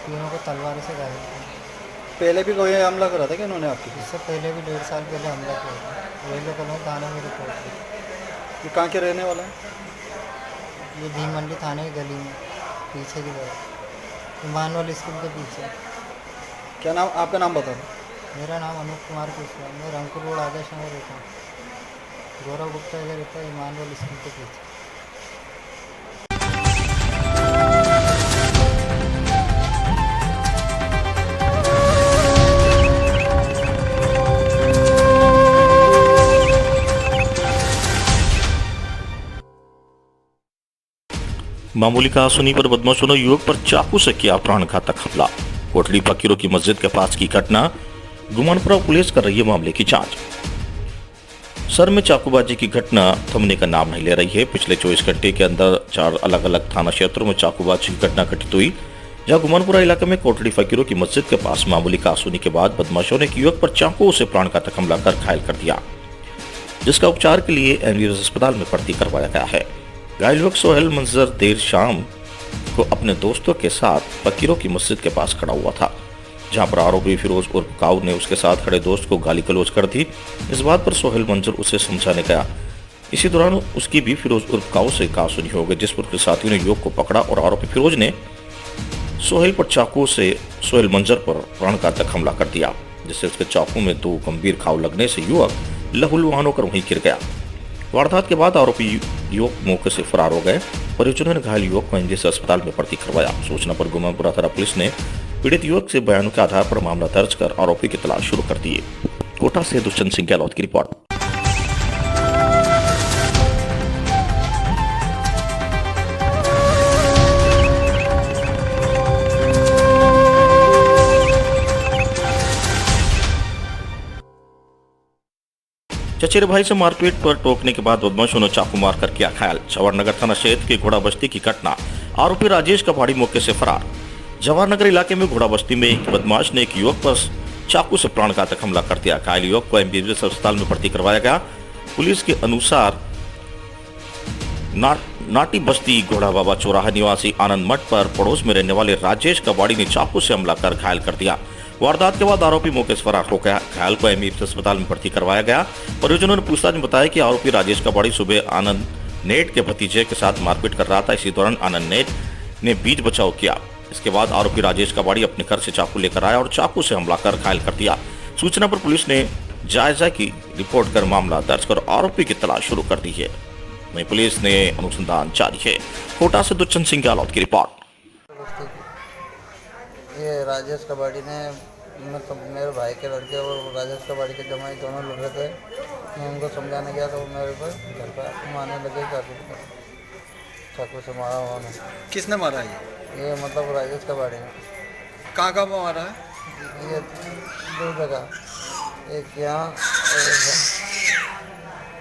तीनों को तलवार से घायल किया। पहले भी कोई हमला करा था कि इन्होंने आपके? इससे पहले भी 1.5 साल पहले हमला किया था। रेलवे कॉलोनी थाने में रिपोर्ट की। ये कहाँ के रहने वाला है? ये भीम मंडी थाने की गली में पीछे की तरफ, इमानुअल स्कूल के पीछे। क्या नाम? आपका नाम बता दो। मेरा नाम अनूप कुमार कुशवाहा, मैं रंगपुर रोड आदर्श नगर रहता हूँ। गौरव गुप्ता इधर रहता है इमानुअल स्कूल के पीछे। मामूली कहासुनी पर बदमाशों ने युवक पर चाकू से किया प्राणघातक हमला। कोटली फकीरों की मस्जिद के पास की घटना। गुमानपुरा पुलिस कर रही है मामले की जांच। सर में चाकूबाजी की घटना थमने का नाम नहीं ले रही है। पिछले 24 घंटे के अंदर 4 अलग अलग थाना क्षेत्रों में चाकूबाजी की घटना घटित हुई, जहां गुमानपुरा इलाके में कोटली फकीरों की मस्जिद के पास मामूली कहासुनी के बाद बदमाशों ने एक युवक पर चाकू से प्राणघातक हमला कर घायल कर दिया। जिसका उपचार के लिए एमबीबीएस अस्पताल में भर्ती करवाया गया है। घायल युवक सोहेल मंजर देर शाम को अपने दोस्तों के साथ फकीरों की मस्जिद के पास खड़ा हुआ था, जहां पर आरोपी फिरोज उर्फ काऊ ने उसके साथ खड़े दोस्त को गाली गलौज कर दी। इस बात पर सोहेल मंजर उसे समझाने गया। इसी दौरान उसकी भी फिरोज उर्फ काऊ से कहासुनी हो गई, जिस पर उसके साथियों ने युवक को पकड़ा और आरोपी फिरोज ने सोहेल पर चाकू से सोहेल मंजर पर प्राणघातक हमला कर दिया, जिससे उसके चाकू में 2 गंभीर घाव लगने से युवक लहूलुहान होकर वहीं गिर गया। वारदात के बाद आरोपी युवक मौके से फरार हो गए। परिजनों ने घायल युवक को एमबीबीएस अस्पताल में भर्ती करवाया। सूचना पर गुमानपुरा थाना पुलिस ने पीड़ित युवक से बयानों के आधार पर मामला दर्ज कर आरोपी की तलाश शुरू कर दी है। कोटा से दुष्यंत सिंह गहलोत की रिपोर्ट। चचेरे भाई से मारपीट पर टोकने के बाद बदमाशों ने चाकू मारकर किया घायल। जवाहरनगर थाना क्षेत्र के घोड़ा बस्ती की घटना। आरोपी राजेश कबाड़ी मौके से फरार। जवाहरनगर इलाके में घोड़ा बस्ती में एक बदमाश ने एक युवक पर चाकू से प्राणघातक हमला कर दिया। घायल युवक को एमबीबीएस अस्पताल में भर्ती करवाया गया। पुलिस के अनुसार नाटी बस्ती घोड़ा बाबा चौराहा निवासी आनंद मठ पर पड़ोस में रहने वाले राजेश कबाड़ी ने चाकू से हमला कर घायल कर दिया। वारदात के बाद आरोपी मौके से फरार हो गया। घायल को एमबीबीएस अस्पताल में भर्ती करवाया गया। परिजनों ने पूछताछ में बताया कि आरोपी राजेश कबाड़ी सुबह आनंद नेट के भतीजे के साथ मारपीट कर रहा था। इसी दौरान आनंद नेट ने बीच बचाव किया। इसके बाद आरोपी राजेश कबाड़ी अपने घर से चाकू लेकर आया और चाकू से हमला कर घायल कर दिया। सूचना पर पुलिस ने जायजा की रिपोर्ट कर मामला दर्ज कर आरोपी की तलाश शुरू कर दी है। वहीं पुलिस ने अनुसंधान जारी है। कोटा से दुष्यंत सिंह गहलोत की रिपोर्ट। ये राजेश कबाड़ी ने मतलब मेरे भाई के लड़के और राजेश कबाड़ी के जमाई दोनों लड़ रहे थे। मैं उनको समझाने गया तो वो मेरे पर घर पर मारने लगे। चाकू से मारा उन्होंने। किसने मारा ये मतलब राजेश कबाड़ी ने। कहाँ कहाँ पर मारा है? ये 2 जगह, एक यहाँ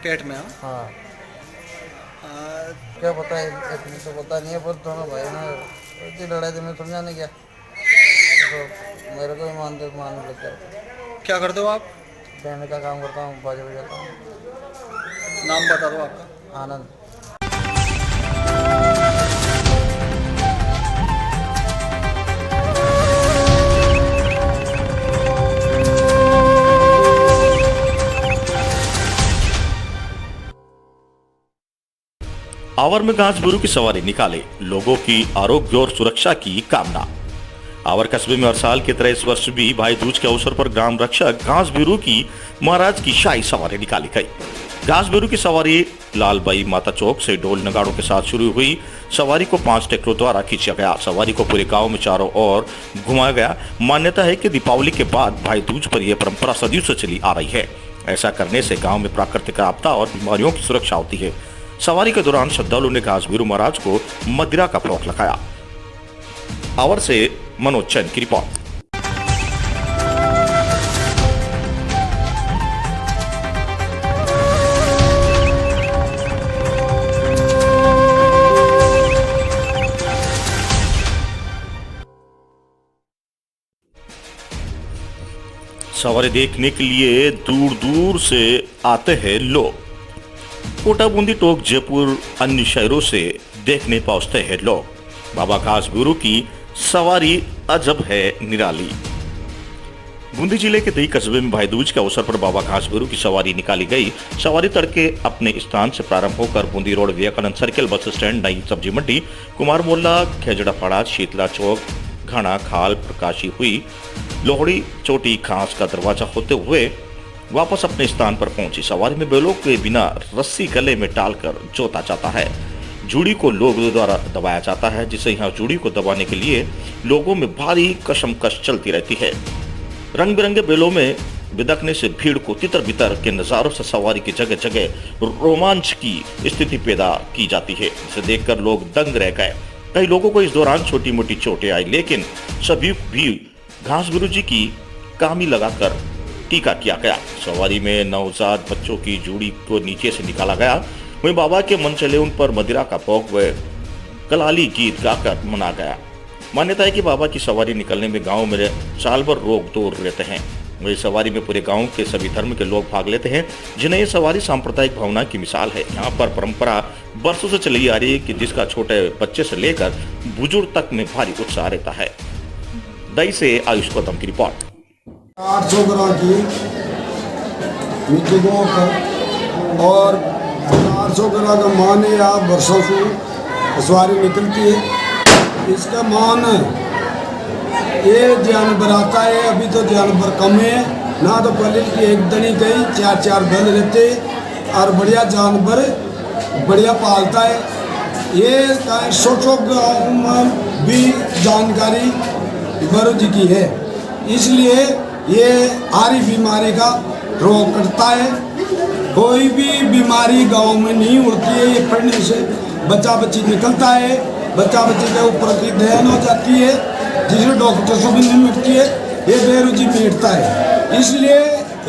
पेट में। हाँ क्या पता है, इतनी तो पता नहीं है, पर दोनों भाई ने लड़ाई थी। मैं समझाने गया तो मेरे को ही मारने लग गया। क्या करते हो आप? बैंड का काम करता हूँ, बाजा बजाता हूँ। नाम बता दो आपका। आनंद। आवर में घासबुरू की सवारी निकाले, लोगों की आरोग्य और सुरक्षा की कामना। आवर कस्बे में हर साल की तरह इस वर्ष भी भाई दूज के अवसर पर ग्राम रक्षक घासबुरू की महाराज की शाही सवारी निकाली गई। घासबुरू की सवारी लालबाई माता चौक से ढोल नगाड़ों के साथ शुरू हुई। सवारी को 5 ट्रैक्टरों द्वारा खींचा गया। सवारी को पूरे गांव में चारों ओर घुमाया गया। मान्यता है कि दीपावली के बाद भाई दूज पर यह परंपरा सदियों से चली आ रही है। ऐसा करने से गाँव में प्राकृतिक आपदा और बीमारियों की सुरक्षा होती है। सवारी के दौरान श्रद्धालुओं ने घासबुरू महाराज को मदिरा का फ्लॉट लगाया। आवर से मनोज चंद की रिपोर्ट। सवारी देखने के लिए दूर दूर से आते हैं लोग। कोटा, बूंदी, टोंक, जयपुर, अन्य शहरों से देखने पहुंचते हैं लोग। बाबा घासबुरू की सवारी अजब है निराली। बूंदी जिले के दही कस्बे में भाई दूज के अवसर पर बाबा घासबुरू की सवारी निकाली गई। सवारी तड़के अपने स्थान से प्रारंभ होकर Bundi road, Vivekananda circle, bus stand, नई सब्जी मंडी, कुमार मोहल्ला, खेजड़ा फाड़ा, शीतला चौक, घाना खाल, प्रकाशी हुई, लोहड़ी, चोटी, घास का दरवाजा होते हुए वापस अपने स्थान पर पहुंची। सवारी में बैलों के बिना रस्सी गले में डालकर जोता जाता है। जूड़ी को लोगों द्वारा दबाया जाता है, जिससे यहाँ जूड़ी को दबाने के लिए लोगों में भारी कशमकश चलती रहती है। रंग बिरंगे बैलों में बिदकने से भीड़ को तितर बितर के नजारों से सवारी की जगह जगह रोमांच की स्थिति पैदा की जाती है, जिसे देखकर लोग दंग रह गए। कई लोगों को इस दौरान छोटी मोटी चोटें आई, लेकिन सभी भी घासबुरू जी की कामी लगाकर टीका किया गया। सवारी में नवजात बच्चों की जूड़ी को नीचे से निकाला गया। वहीं बाबा के मन चले उन पर मदिरा का भोग व कलाली गीत गाकर मना गया। मान्यता है कि बाबा की सवारी निकलने में गांव में साल भर रोग दूर रहते हैं। वही सवारी में पूरे गांव के सभी धर्म के लोग भाग लेते हैं, जिन्हें ये सवारी सांप्रदायिक भावना की मिसाल है। यहाँ पर परंपरा वर्षों से चली आ रही है कि जिसका छोटे बच्चे से लेकर बुजुर्ग तक में भारी उत्साह रहता है। दई से आयुष गौतम की रिपोर्ट। 800 ग्राम की मिट्टी को और 400 ग्राम का मान है, आप वर्षों से सवारी निकलती है। इसका मान ये जानवर आता है, अभी तो जानवर कम है ना, तो पहले की एक दनी गई 4-4 बैल रहते और बढ़िया जानवर बढ़िया पालता है। ये छोटो गाँव में भी जानकारी गुरु जी की है, इसलिए ये हारी बीमारी का रोग करता है। कोई भी बीमारी गांव में नहीं उड़ती है, ये पढ़ने से बच्चा बच्ची निकलता है, बच्चा बच्ची के ऊपर की ध्यान हो जाती है, जिसे डॉक्टर से भी नहीं मिटती है, ये बेरुजी मिटता है। इसलिए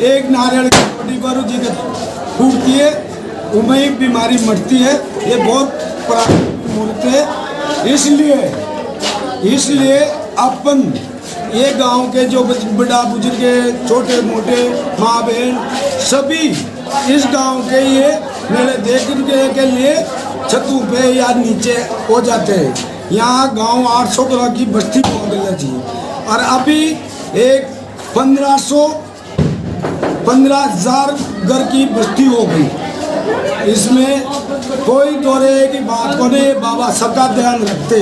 एक नारियल की बड़ी बेरुजी के फूटती है, उनमें ही बीमारी मरती है। ये बहुत प्राकृतिक मूर्त है। इसलिए अपन ये गांव के जो बड़ा बुजुर्ग है, छोटे मोटे माँ बहन सभी इस गांव के ये मेरे देखने के लिए छतों पे या नीचे हो जाते हैं। यहाँ गांव 800 ग्राम की बस्ती पहुँच चाहिए और अभी एक 15,000 घर की बस्ती हो गई। इसमें कोई दौरे की बात को नहीं, बाबा सबका ध्यान रखते।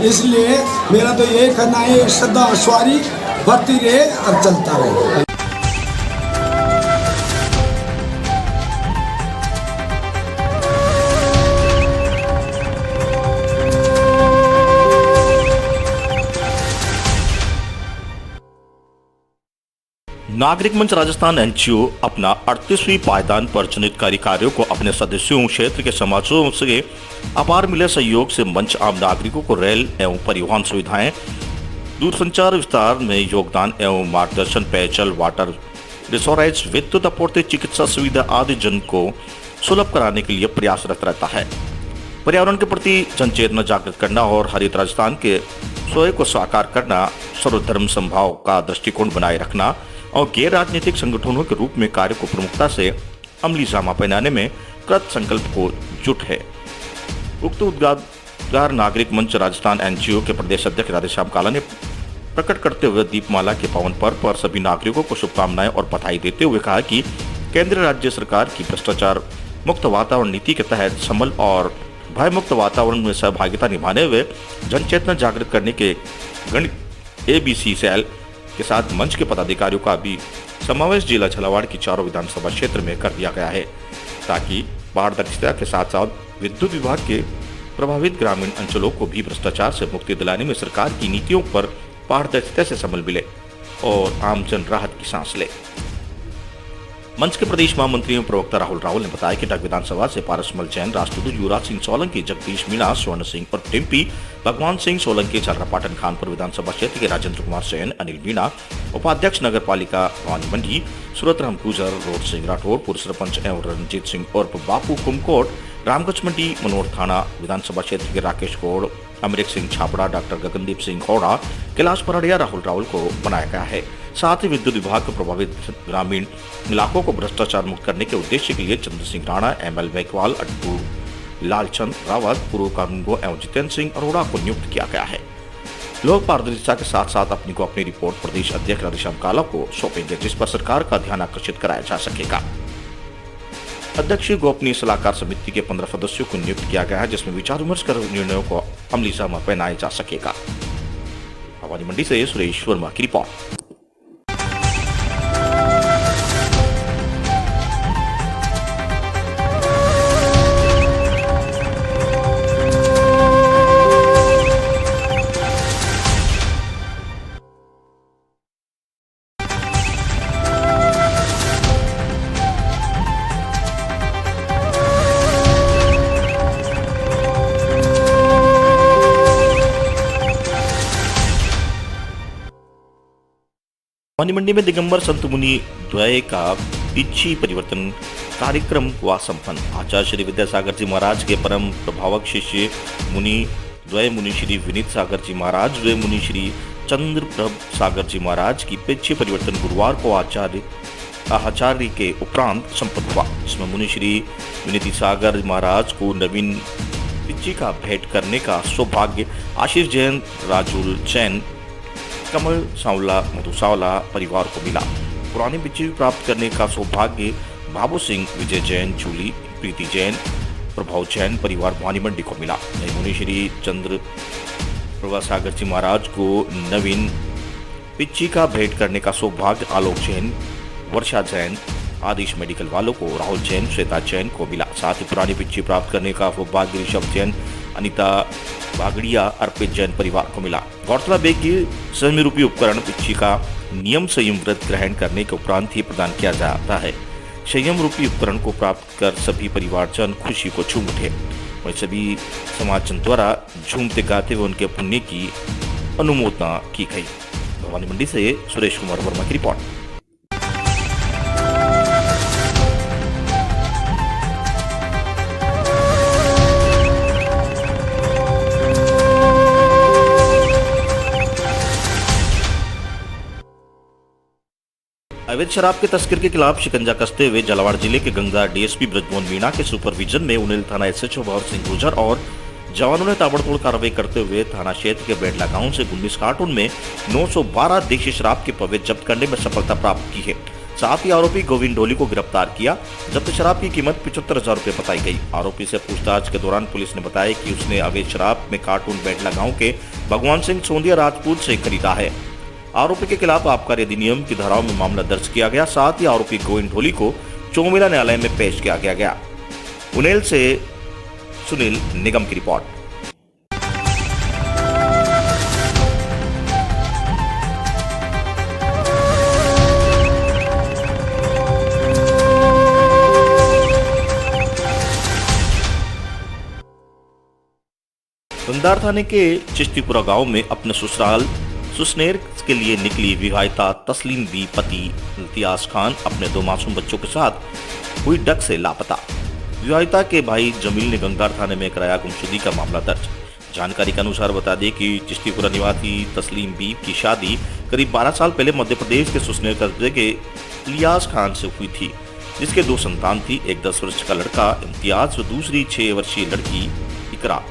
इसलिए मेरा तो यही कहना है, सदा सवारी बढ़ती रहे और चलता रहे। नागरिक मंच राजस्थान एनजीओ अपना 38वीं पायदान पर चुनित कार्यकारियों को अपने सदस्यों, क्षेत्र के समाजों से अपार मिले सहयोग से मंच आम नागरिकों को रेल एवं परिवहन सुविधाएं, दूरसंचार विस्तार में योगदान एवं मार्गदर्शन, पेयजल, वाटर रिसोर्स, विद्युत आपूर्ति, चिकित्सा सुविधा आदि जन को सुलभ कराने के लिए प्रयासरत रहता है। पर्यावरण के प्रति जनचेतना जागृत करना और हरित राजस्थान के स्वयं को साकार करना, सर्वधर्म समभाव का दृष्टिकोण बनाए रखना और गैर राजनीतिक संगठनों के रूप में कार्य को प्रमुखता से अमली जामा पहनाने में कृत संकल्प को जुट है। उक्त उद्गार नागरिक मंच राजस्थान एनजीओ के प्रदेश अध्यक्ष राधेश्याम काला ने प्रकट करते हुए दीपमाला के पावन पर्व पर सभी नागरिकों को शुभकामनाएं और बधाई देते हुए कहा कि केंद्र राज्य सरकार की भ्रष्टाचार मुक्त वातावरण नीति के तहत संबल और भय मुक्त वातावरण में सहभागिता निभाने हुए जनचेतना जागृत करने के गणित एबीसी सेल के साथ मंच के पदाधिकारियों का भी समावेश जिला झालावाड़ की चारों विधानसभा क्षेत्र में कर दिया गया है, ताकि पारदर्शिता के साथ साथ विद्युत विभाग के प्रभावित ग्रामीण अंचलों को भी भ्रष्टाचार से मुक्ति दिलाने में सरकार की नीतियों पर पारदर्शिता से संबल मिले और आमजन राहत की सांस ले। मंच के प्रदेश महामंत्री एवं प्रवक्ता राहुल रावल ने बताया कि डग विधानसभा से पारसमल जैन, राष्ट्रदूत युवराज सिंह सोलंकी, जगदीश मीणा, स्वर्ण सिंह और टिम्पी, भगवान सिंह सोलंकी, झालरापाटन खानपुर विधानसभा क्षेत्र के राजेंद्र कुमार सेन, अनिल मीणा, उपाध्यक्ष नगर पालिका भवानी मंडी, सूरतराम गुजर, रोड सिंह राठौर, पूर्व सरपंच एवं रणजीत सिंह उर्फ बापू कुमकोट, रामगंज मंडी, मनोहर थाना विधानसभा क्षेत्र के राकेश गौड़, अमरीक सिंह छापड़ा, डॉक्टर गगनदीप सिंह होड़ा, कैलाश पराड़िया, राहुल रावल को बनाया गया है। साथ ही विद्युत विभाग के प्रभावित ग्रामीण इलाकों को भ्रष्टाचार मुक्त करने के उद्देश्य के लिए चंद्र सिंह राणा, एमएल बैकवाल, अड्डू लालचंद रावत, पूर्व कानूनगो एवं जितेंद्र सिंह अरोड़ा को नियुक्त किया गया है। लोग पारदर्शिता के साथ साथ अपनी रिपोर्ट प्रदेश अध्यक्ष राधेश्याम काला को सौंपेंगे, जिस पर सरकार का ध्यान आकर्षित कराया जा सकेगा। अध्यक्ष गोपनीय सलाहकार समिति के 15 सदस्यों को नियुक्त किया गया है, जिसमें विचार विमर्श कर निर्णयों को अमली जामा पहनाया जा सकेगा। भवानी मंडी से सुरेश वर्मा की रिपोर्ट। भवानी मंडी में दिगंबर संत मुनि द्वय का पिछी परिवर्तन कार्यक्रम हुआ संपन्न। आचार्य श्री विद्यासागर जी महाराज के परम प्रभावक शिष्य मुनि द्वय मुनि श्री विनीत सागर जी महाराज व मुनि श्री चंद्रप्रभ सागर जी महाराज की पिच्छी परिवर्तन गुरुवार को आचार्य के उपरांत संपन्न हुआ, जिसमें मुनि श्री विनीति सागर महाराज को नवीन पिच्छी का भेंट करने का सौभाग्य आशीष जैन, राजुल जैन, कमल सांवला, मधु सांवला परिवार को मिला। पुरानी पिच्छी प्राप्त करने का सौभाग्य बाबू सिंह, विजय जैन, जूली, प्रीति जैन, प्रभाव जैन परिवार भवानी मंडी को मिला। मुनि श्री चंद्र प्रभा सागर जी महाराज को नवीन पिच्छी का भेंट करने का सौभाग्य आलोक जैन, वर्षा जैन, आदिश मेडिकल वालों को राहुल जैन, श्वेता जैन को मिला। साथ ही पुरानी पिच्छी प्राप्त करने का सौभाग्य ऋषभ जैन, अनिता बागड़िया, अर्पित जैन परिवार को मिला। गौरतलब है कि संयम रूपी उपकरण पिच्छी का नियम संयम व्रत ग्रहण करने के उपरांत ही प्रदान किया जाता है। संयम रूपी उपकरण को प्राप्त कर सभी परिवारजन खुशी को झूम उठे। वहीं सभी समाजजन द्वारा झूमते गाते हुए उनके पुण्य की अनुमोदना की गई। भवानी मंडी से सुरेश कुमार वर्मा की रिपोर्ट। अवैध शराब के तस्कर के खिलाफ शिकंजा कसते हुए झालावाड़ जिले के गंगा डीएसपी ब्रजमोहन मीणा के सुपरविजन में उनेल थाना एसएचओ भवर सिंह गुर्जर और जवानों ने ताबड़तोड़ कार्रवाई करते हुए थाना क्षेत्र के बेडला गांव से 19 कार्टून में 912 देशी शराब के पवेद जब्त करने में सफलता प्राप्त की है। साथ ही आरोपी गोविंद ढोली को गिरफ्तार किया। जब्त शराब की कीमत 75,000 रुपए बताई गई। आरोपी से पूछताछ के दौरान पुलिस ने बताया कि उसने अवैध शराब में कार्टून बेडला गाँव के भगवान सिंह सोंदिया राजपूत से खरीदा है। आरोपी के खिलाफ आबकारी अधिनियम की धाराओं में मामला दर्ज किया गया। साथ ही आरोपी गोविंद ढोली को चौमिला न्यायालय में पेश किया गया। उनेल से सुनील निगम की रिपोर्ट। गंगार थाने के चिश्तीपुरा गांव में अपने ससुराल सुसनेर के लिए निकली विवाहिता तस्लीम बी पति इम्तियाज खान अपने 2 मासूम बच्चों के साथ हुई डक से लापता। विवाहिता के भाई जमील ने गंगार थाने में कराया गुमशुदगी का मामला दर्ज। जानकारी के अनुसार बता दें कि चिश्तीपुरा निवासी तस्लीम बी की शादी करीब 12 साल पहले मध्य प्रदेश के सुसनेर कस्बे के इलियास खान से हुई थी, जिसके 2 संतान थी। एक 10 वर्ष का लड़का इम्तियाज व दूसरी 6 वर्षीय लड़की इकरा,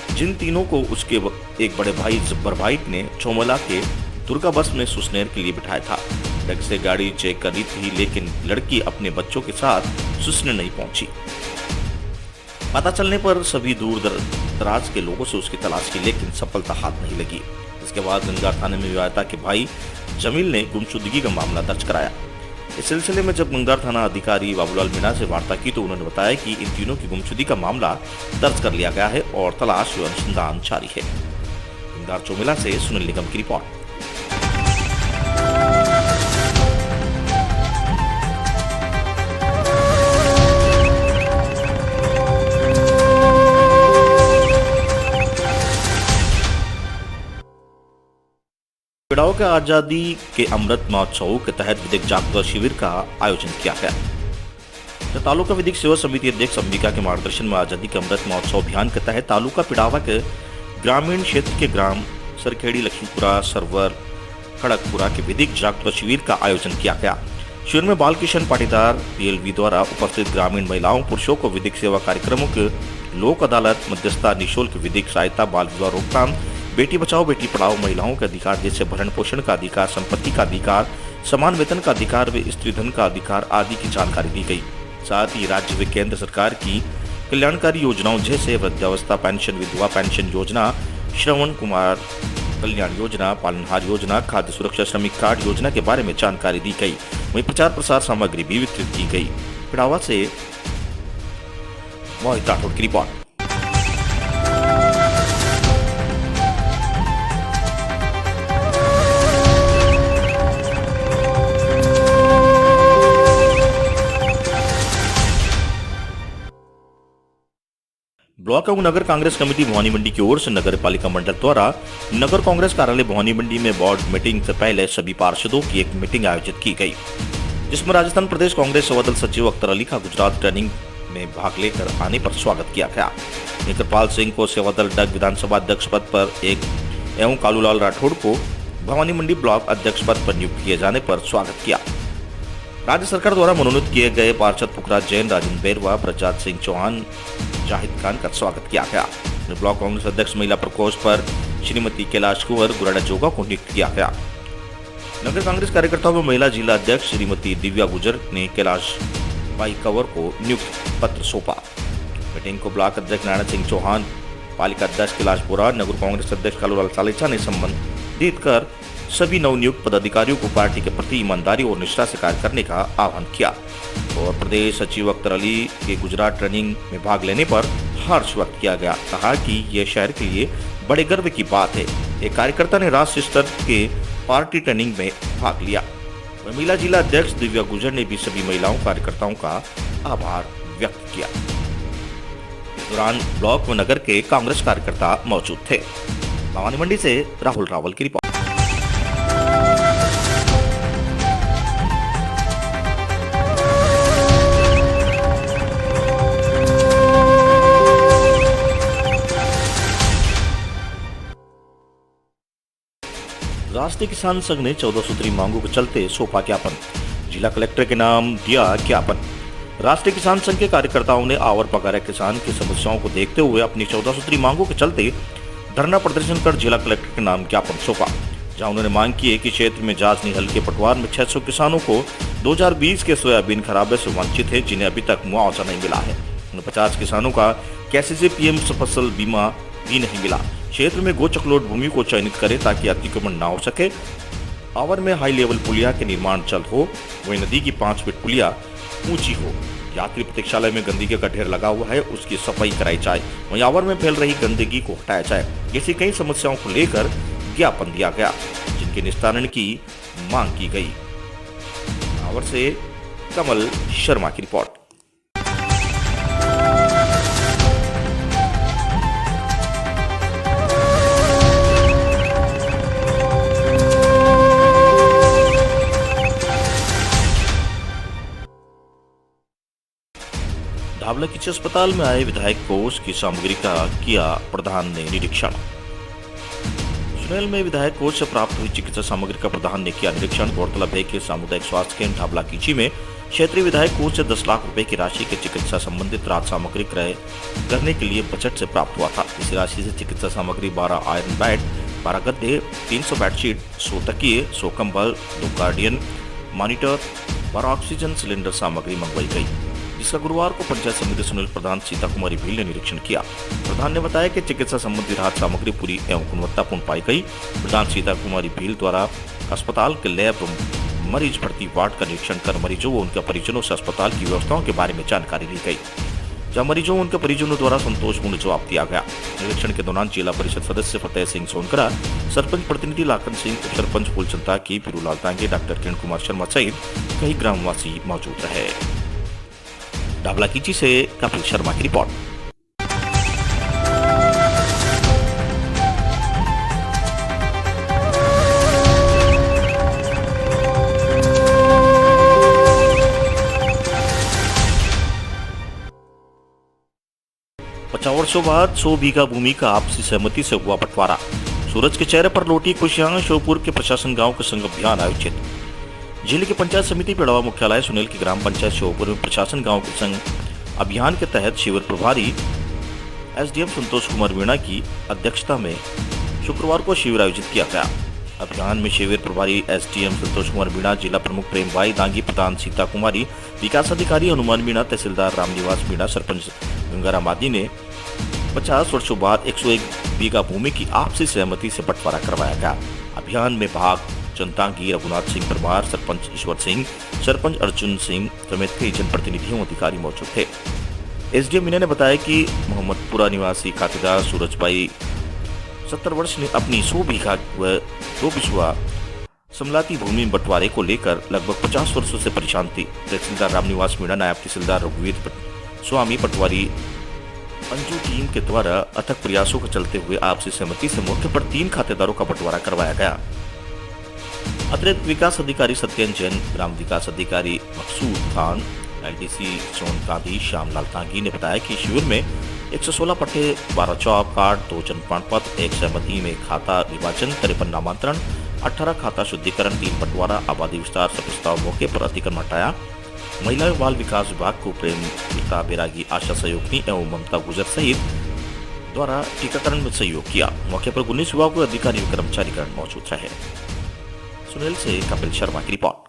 जिन तीनों को उसके एक बड़े भाई जब्बर भाई ने चौमला के दुर्गा बस में सुसनेर के लिए बिठाया था। डग से गाड़ी चेक करी थी, लेकिन लड़की अपने बच्चों के साथ सुसनेर नहीं पहुंची। पता चलने पर सभी दूर दराज के लोगों से उसकी तलाश की, लेकिन सफलता हाथ नहीं लगी। इसके बाद गंगार थाने में विवाहिता के भाई जमील ने गुमशुदगी का मामला दर्ज कराया। इस सिलसिले में जब गंगार थाना अधिकारी बाबूलाल मीणा से वार्ता की तो उन्होंने बताया कि इन तीनों की गुमशुदगी का मामला दर्ज कर लिया गया है और तलाश व अनुसंधान जारी है। गंगार चौमिला से सुनील निगम की रिपोर्ट। पिड़ाव के आजादी के अमृत महोत्सव के तहत विधिक जागरूकता शिविर का आयोजन किया गया। तालुका विधिक सेवा समिति अध्यक्ष अंबिका के मार्गदर्शन में आजादी के अमृत महोत्सव अभियान के तहत तालुका पिड़ावा के ग्रामीण क्षेत्र के ग्राम सरखेड़ी, लक्ष्मीपुरा, सरवर, खड़गपुरा के विधिक जागरूकता शिविर का आयोजन किया गया। शिविर में बाल किशन पाटीदार पीएलवी द्वारा उपस्थित ग्रामीण महिलाओं पुरुषों को विधिक सेवा कार्यक्रमों के लोक अदालत, मध्यस्थता, निःशुल्क विधिक सहायता, बाल विवाह रोकथाम, बेटी बचाओ बेटी पढ़ाओ, महिलाओं के अधिकार जैसे भरण पोषण का अधिकार, संपत्ति का अधिकार, समान वेतन का अधिकार व स्त्री धन का अधिकार आदि की जानकारी दी गई। साथ ही राज्य व केंद्र सरकार की कल्याणकारी योजनाओं जैसे वृद्धावस्था पेंशन, विधवा पेंशन योजना, श्रवण कुमार कल्याण योजना, पालनहार योजना, खाद्य सुरक्षा श्रमिक कार्ड योजना के बारे में जानकारी दी गई। वहीं प्रचार प्रसार सामग्री भी वितरित की गई। पिड़ावा से मोहित राठौड़ की रिपोर्ट। ब्लॉक एवं नगर कांग्रेस कमेटी भवानी मंडी की ओर से नगर पालिका मंडल द्वारा नगर कांग्रेस कार्यालय भवानी मंडी में बोर्ड मीटिंग से पहले सभी पार्षदों की एक मीटिंग आयोजित की गई, जिसमें राजस्थान प्रदेश कांग्रेस सेवादल सचिव अख्तर अली का गुजरात ट्रेनिंग में भाग लेकर आने पर स्वागत किया गया। कृपाल सिंह को सेवादल डग विधानसभा अध्यक्ष पद पर एवं कालूलाल राठौड़ को भवानी मंडी ब्लॉक अध्यक्ष पद पर नियुक्त किए जाने पर स्वागत किया। राज्य सरकार द्वारा मनोनीत किए गए पार्षद पुखराज जैन, राजेंद्र बैरवा, प्रजात सिंह चौहान, जाहिद खान का स्वागत किया गया। ब्लॉक कांग्रेस अध्यक्ष महिला प्रकोष्ठ पर श्रीमती कैलाश कुंवर गुराडा जोगा को नियुक्त किया गया। नगर कांग्रेस कार्यकर्ताओं में महिला जिला अध्यक्ष श्रीमती दिव्या गुजर ने कैलाश भाई कंवर को नियुक्त पत्र सौंपा। मीटिंग को ब्लॉक अध्यक्ष नारायण सिंह चौहान, पालिका अध्यक्ष कैलाश बोरा, नगर कांग्रेस अध्यक्ष कालूलाल सालेचा ने संबोधित कर सभी नवनियुक्त पदाधिकारियों को पार्टी के प्रति ईमानदारी और निष्ठा से कार्य करने का आह्वान किया और प्रदेश सचिव अख्तर अली के गुजरात ट्रेनिंग में भाग लेने पर हर्ष व्यक्त किया गया। कहा कि यह शहर के लिए बड़े गर्व की बात है। एक कार्यकर्ता ने राष्ट्रीय स्तर के पार्टी ट्रेनिंग में भाग लिया। महिला जिला अध्यक्ष दिव्या गुजर ने भी सभी महिलाओं कार्यकर्ताओं का आभार व्यक्त किया। इस दौरान ब्लॉक व नगर के कांग्रेस कार्यकर्ता मौजूद थे। भवानी मंडी से राहुल रावल की रिपोर्ट। राष्ट्रीय किसान संघ ने 14 सूत्री मांगों के चलते सौंपा ज्ञापन। जिला कलेक्टर के नाम दिया ज्ञापन। राष्ट्रीय किसान संघ के कार्यकर्ताओं ने आवर पगार किसान की समस्याओं को देखते हुए अपनी 14 सूत्री मांगों के चलते धरना प्रदर्शन कर जिला कलेक्टर के नाम ज्ञापन सौंपा, जहां उन्होंने मांग की है कि क्षेत्र में जाजनी हल्के पटवार में 600 किसानों को 2020 के सोयाबीन खराबे से वंचित है, जिन्हें अभी तक मुआवजा नहीं मिला है। 50 किसानों का KCC PM फसल बीमा भी नहीं मिला। क्षेत्र में गो चकलोट भूमि को चयनित करें ताकि अतिक्रमण न हो सके। आवर में हाई लेवल पुलिया के निर्माण जल्द हो, वही नदी की 5 फीट पुलिया ऊंची हो। यात्री प्रतीक्षालय में गंदगी का ढेर लगा हुआ है, उसकी सफाई कराई जाए। वहीं आवर में फैल रही गंदगी को हटाया जाए। ऐसी कई समस्याओं को लेकर ज्ञापन दिया गया, जिनके निस्तारण की मांग की गई। आवर से कमल शर्मा की रिपोर्ट। धावला किची अस्पताल में आए विधायक कोष की सामग्री का किया प्रधान ने निरीक्षण। सुनेल में विधायक कोष से प्राप्त हुई चिकित्सा सामग्री का प्रधान ने किया निरीक्षण। गौरतलब है कि सामुदायिक स्वास्थ्य केंद्र धावला किची में क्षेत्रीय विधायक कोष से 10 लाख रुपए की राशि के चिकित्सा संबंधित राहत सामग्री क्रय करने के लिए बजट से प्राप्त हुआ था। इस राशि से चिकित्सा सामग्री 12 आयरन बेड, 12 गद्दे, 300 बेडशीट, 100 तकिए, 100 कंबल, 2 गार्डियन मॉनिटर, 12 ऑक्सीजन सिलेंडर सामग्री मंगवाई गई, जिसका गुरुवार को पंचायत समिति सुनील प्रधान सीता कुमारी भील ने निरीक्षण किया। प्रधान ने बताया कि चिकित्सा संबंधी राहत सामग्री पूरी एवं गुणवत्तापूर्ण पाई गई। प्रधान सीता कुमारी भील द्वारा अस्पताल के लैब मरीज भर्ती वार्ड का निरीक्षण कर मरीजों व उनके परिजनों से अस्पताल की व्यवस्थाओं के बारे में जानकारी ली गई, जहां मरीजों व उनके परिजनों द्वारा संतोषपूर्ण जवाब दिया गया। निरीक्षण के दौरान जिला परिषद सदस्य फतेह सिंह सोनकरा, सरपंच प्रतिनिधि लाखन सिंह, उप सरपंच फूलचंद ताकी, पीरूलाल तांगे, डॉक्टर किरण कुमार शर्मा सहित कई ग्रामवासी मौजूद रहे। धावला किची से कपिल शर्मा की रिपोर्ट। वर्षों बाद 100 बीघा भूमि का आपसी सहमति से हुआ बंटवारा। सूरज के चेहरे पर लौटी खुशियां। श्योपुर के प्रशासन गांव के संग अभियान आयोजित। जिले की पंचायत समिति पेड़वा मुख्यालय सुनेल की ग्राम पंचायत श्योपुर में प्रशासन गांव के संग अभियान के तहत शिविर प्रभारी SDM संतोष कुमार मीणा की अध्यक्षता में शुक्रवार को शिविर आयोजित किया गया। अभियान में शिविर प्रभारी SDM संतोष कुमार मीणा, जिला प्रमुख प्रेम भाई दांगी, प्रधान सीता कुमारी, विकास अधिकारी हनुमान मीणा, तहसीलदार रामनिवास मीणा, सरपंच गंगाराम आदि ने 50 वर्षों बाद 101 बीघा भूमि की आपसी सहमति से बंटवारा करवाया गया। अभियान में भाग चंतांगी, रघुनाथ सिंह परमार, सरपंच ईश्वर सिंह, सरपंच अर्जुन सिंह समेत कई जनप्रतिनिधियों अधिकारी मौजूद थे। SDM मीणा ने बताया कि मोहम्मदपुरा निवासी खातेदार सूरजबाई 70 वर्ष ने अपनी 100 बीघा व 2 बिस्वा समलाती भूमि बंटवारे को लेकर लगभग 50 वर्षों से परेशान थी। तहसीलदार रामनिवास मीणा, नायब तहसीलदार रघुवीर स्वामी, पटवारी अंजू टीम के द्वारा अथक प्रयासों के चलते हुए आपसी सहमति से मौके पर 3 खातेदारों का बंटवारा करवाया गया। अतिरिक्त विकास अधिकारी सत्यन जैन, ग्राम विकास अधिकारी मकसूद खान, LDC सोन गांधी श्यामलाल तांगी ने बताया कि शिविर में 116 पट्टे, 12 जॉब कार्ड, 2 जन्मप्रमाण पत्र, 1 सहमति में खाता विभाजन, 53 नामांतरण, 18 खाता शुद्धिकरण, 3 बंटवारा, आबादी विस्तार से प्रस्ताव मौके पर अतिक्रमण हटाया। महिला एवं बाल विकास विभाग को प्रेमिता बैरागी, आशा सहयोगिनी एवं ममता गुजर सहित द्वारा टीकाकरण में सहयोग किया। मौके पर 19 विभाग के अधिकारी व कर्मचारीगण मौजूद रहे। सुनील से कपिल शर्मा की रिपोर्ट।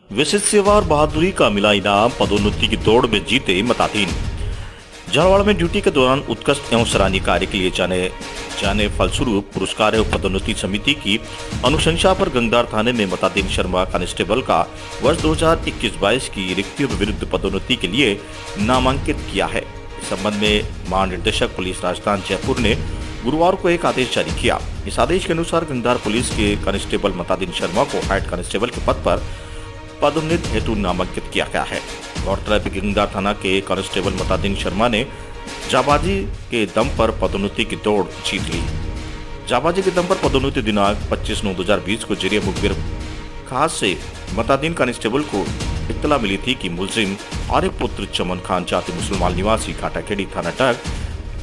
विशिष्ट सेवा और बहादुरी का मिला इनाम, पदोन्नति की दौड़ में जीते मताधीन। झालावाड़ में ड्यूटी के दौरान उत्कृष्ट एवं सराहनीय कार्य के लिए जाने फलस्वरूप पुरस्कार एवं पदोन्नति समिति की अनुशंसा पर गंगदार थाने में मताधीन शर्मा कांस्टेबल का वर्ष 2021-22 की रिक्तियों के विरुद्ध पदोन्नति के लिए नामांकित किया है। इस संबंध में महानिदेशक पुलिस राजस्थान जयपुर ने गुरुवार को एक आदेश जारी किया। इस आदेश के अनुसार गंगदार पुलिस के कांस्टेबल मताधीन शर्मा को हेड कांस्टेबल के पद पर पदोन्नति हेतु नामांकित किया गया है। गौरतलब है कि गंगदार थाना के कांस्टेबल मताधीन शर्मा ने जाबाजी के दम पर पदोन्नति की दौड़ जीत ली। जाबाजी के दम पर पदोन्नति दिनांक 25/9/2020 को जरिए मुखबिर खास से मताधीन कांस्टेबल को इत्तला मिली थी कि मुलजिम आरिफ पुत्र चमन खान जाति मुसलमान निवासी काटाखेड़ी थाना टक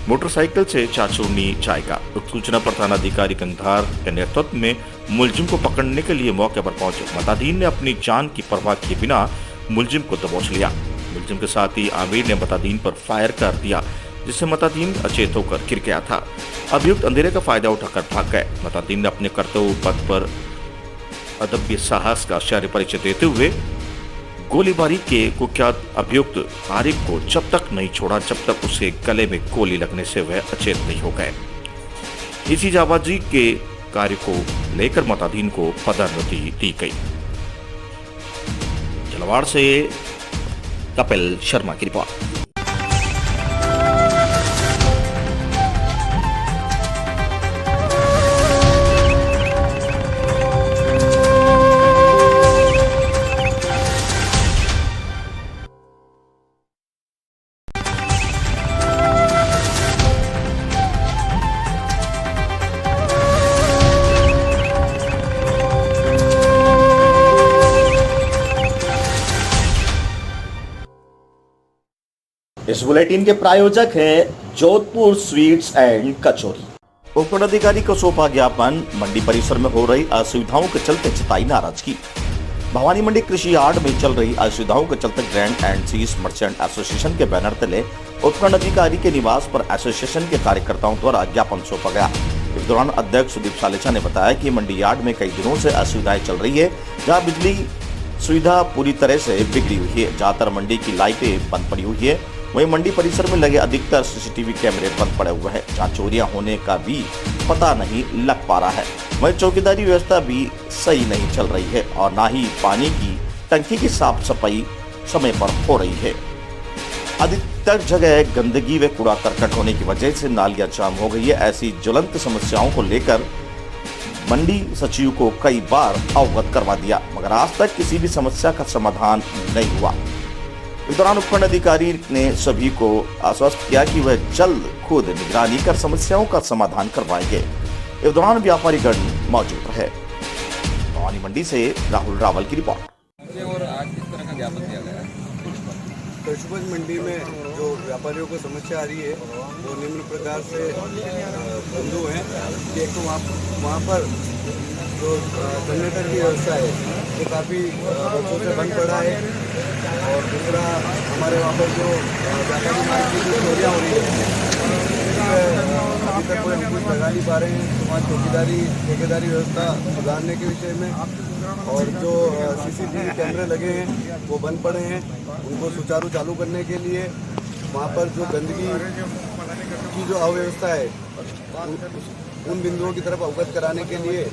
मोटरसाइकिल से चाचौनी जाएगा। उक्त सूचना पर थाना अधिकारी गंगधार के नेतृत्व में मुलजिम को पकड़ने के लिए मौके पर पहुंचे मताधीन ने अपनी जान की परवाह किए बिना मुलजिम को दबोच लिया। मुलजिम के साथ ही आमिर ने मताधीन पर फायर कर दिया, जिससे मताधीन अचेत होकर गिर गया था। अभियुक्त अंधेरे का फायदा उठाकर भाग गए। मताधीन ने अपने कर्तव्य पद पर अदम्य साहस का शौर्य परिचय देते हुए गोलीबारी के कुख्यात अभियुक्त आरिफ को जब तक नहीं छोड़ा जब तक उसे गले में गोली लगने से वह अचेत नहीं हो गए। इसी जाबाजी के कार्य को लेकर मताधीन को पदोन्नति दी गई। झालावाड़ से कपिल शर्मा की रिपोर्ट। इस बुलेटिन के प्रायोजक हैं जोधपुर स्वीट्स एंड कचौरी। उपमंडलाधिकारी को सौंपा ज्ञापन, मंडी परिसर में हो रही असुविधाओं के चलते जताई नाराजगी। भवानी मंडी कृषि यार्ड में चल रही असुविधाओं के चलते ग्रैंड एंड सीज मर्चेंट एसोसिएशन के बैनर तले उपमंडलाधिकारी के निवास पर एसोसिएशन के कार्यकर्ताओं द्वारा ज्ञापन सौंपा गया। इस दौरान अध्यक्ष सुदीप सालेचा ने बताया कि मंडी यार्ड में कई दिनों से असुविधाएं चल रही है, जहाँ बिजली सुविधा पूरी तरह से बिगड़ी हुई है। ज्यादातर मंडी की लाइटें बंद पड़ी हुई है। वहीं मंडी परिसर में लगे अधिकतर सीसीटीवी कैमरे बंद पड़े हुए हैं, जहां चोरियां होने का भी पता नहीं लग पा रहा है। वहीं चौकीदारी व्यवस्था भी सही नहीं चल रही है और ना ही पानी की टंकी की साफ सफाई समय पर हो रही है। अधिकतर जगह गंदगी व कूड़ा करकट होने की वजह से नालियां जाम हो गई है। ऐसी ज्वलंत समस्याओं को लेकर मंडी सचिव को कई बार अवगत करवा दिया, मगर आज तक किसी भी समस्या का समाधान नहीं हुआ। इस दौरान उपखंडाधिकारी ने सभी को आश्वस्त किया कि वह जल्द खुद निगरानी कर समस्याओं का समाधान करवाएंगे। इस दौरान व्यापारीगण मौजूद रहे। भवानी मंडी से राहुल रावल की रिपोर्ट। और आज किस तरह का ज्ञापन दिया गया है? पशुपति मंडी में जो व्यापारियों को समस्या आ रही है वो निम्न प्रकार से बिंदु हैं। एक तो वहाँ पर जो जनरेटर की व्यवस्था है ये काफ़ी वर्षों से बंद पड़ा है, और दूसरा हमारे वहाँ पर जो व्यापारी मार्ग की जो चोरियाँ हो रही है अभी तक कोई अंकुश लगा नहीं पा रहे हैं। तो वहाँ ठेकेदारी व्यवस्था सुधारने के विषय में, और जो सीसीटीवी कैमरे लगे हैं वो बंद पड़े हैं, उनको सुचारू चालू करने के लिए वहाँ पर जो गंदगी की जो अव्यवस्था है उन बिंदुओं की तरफ अवगत कराने के लिए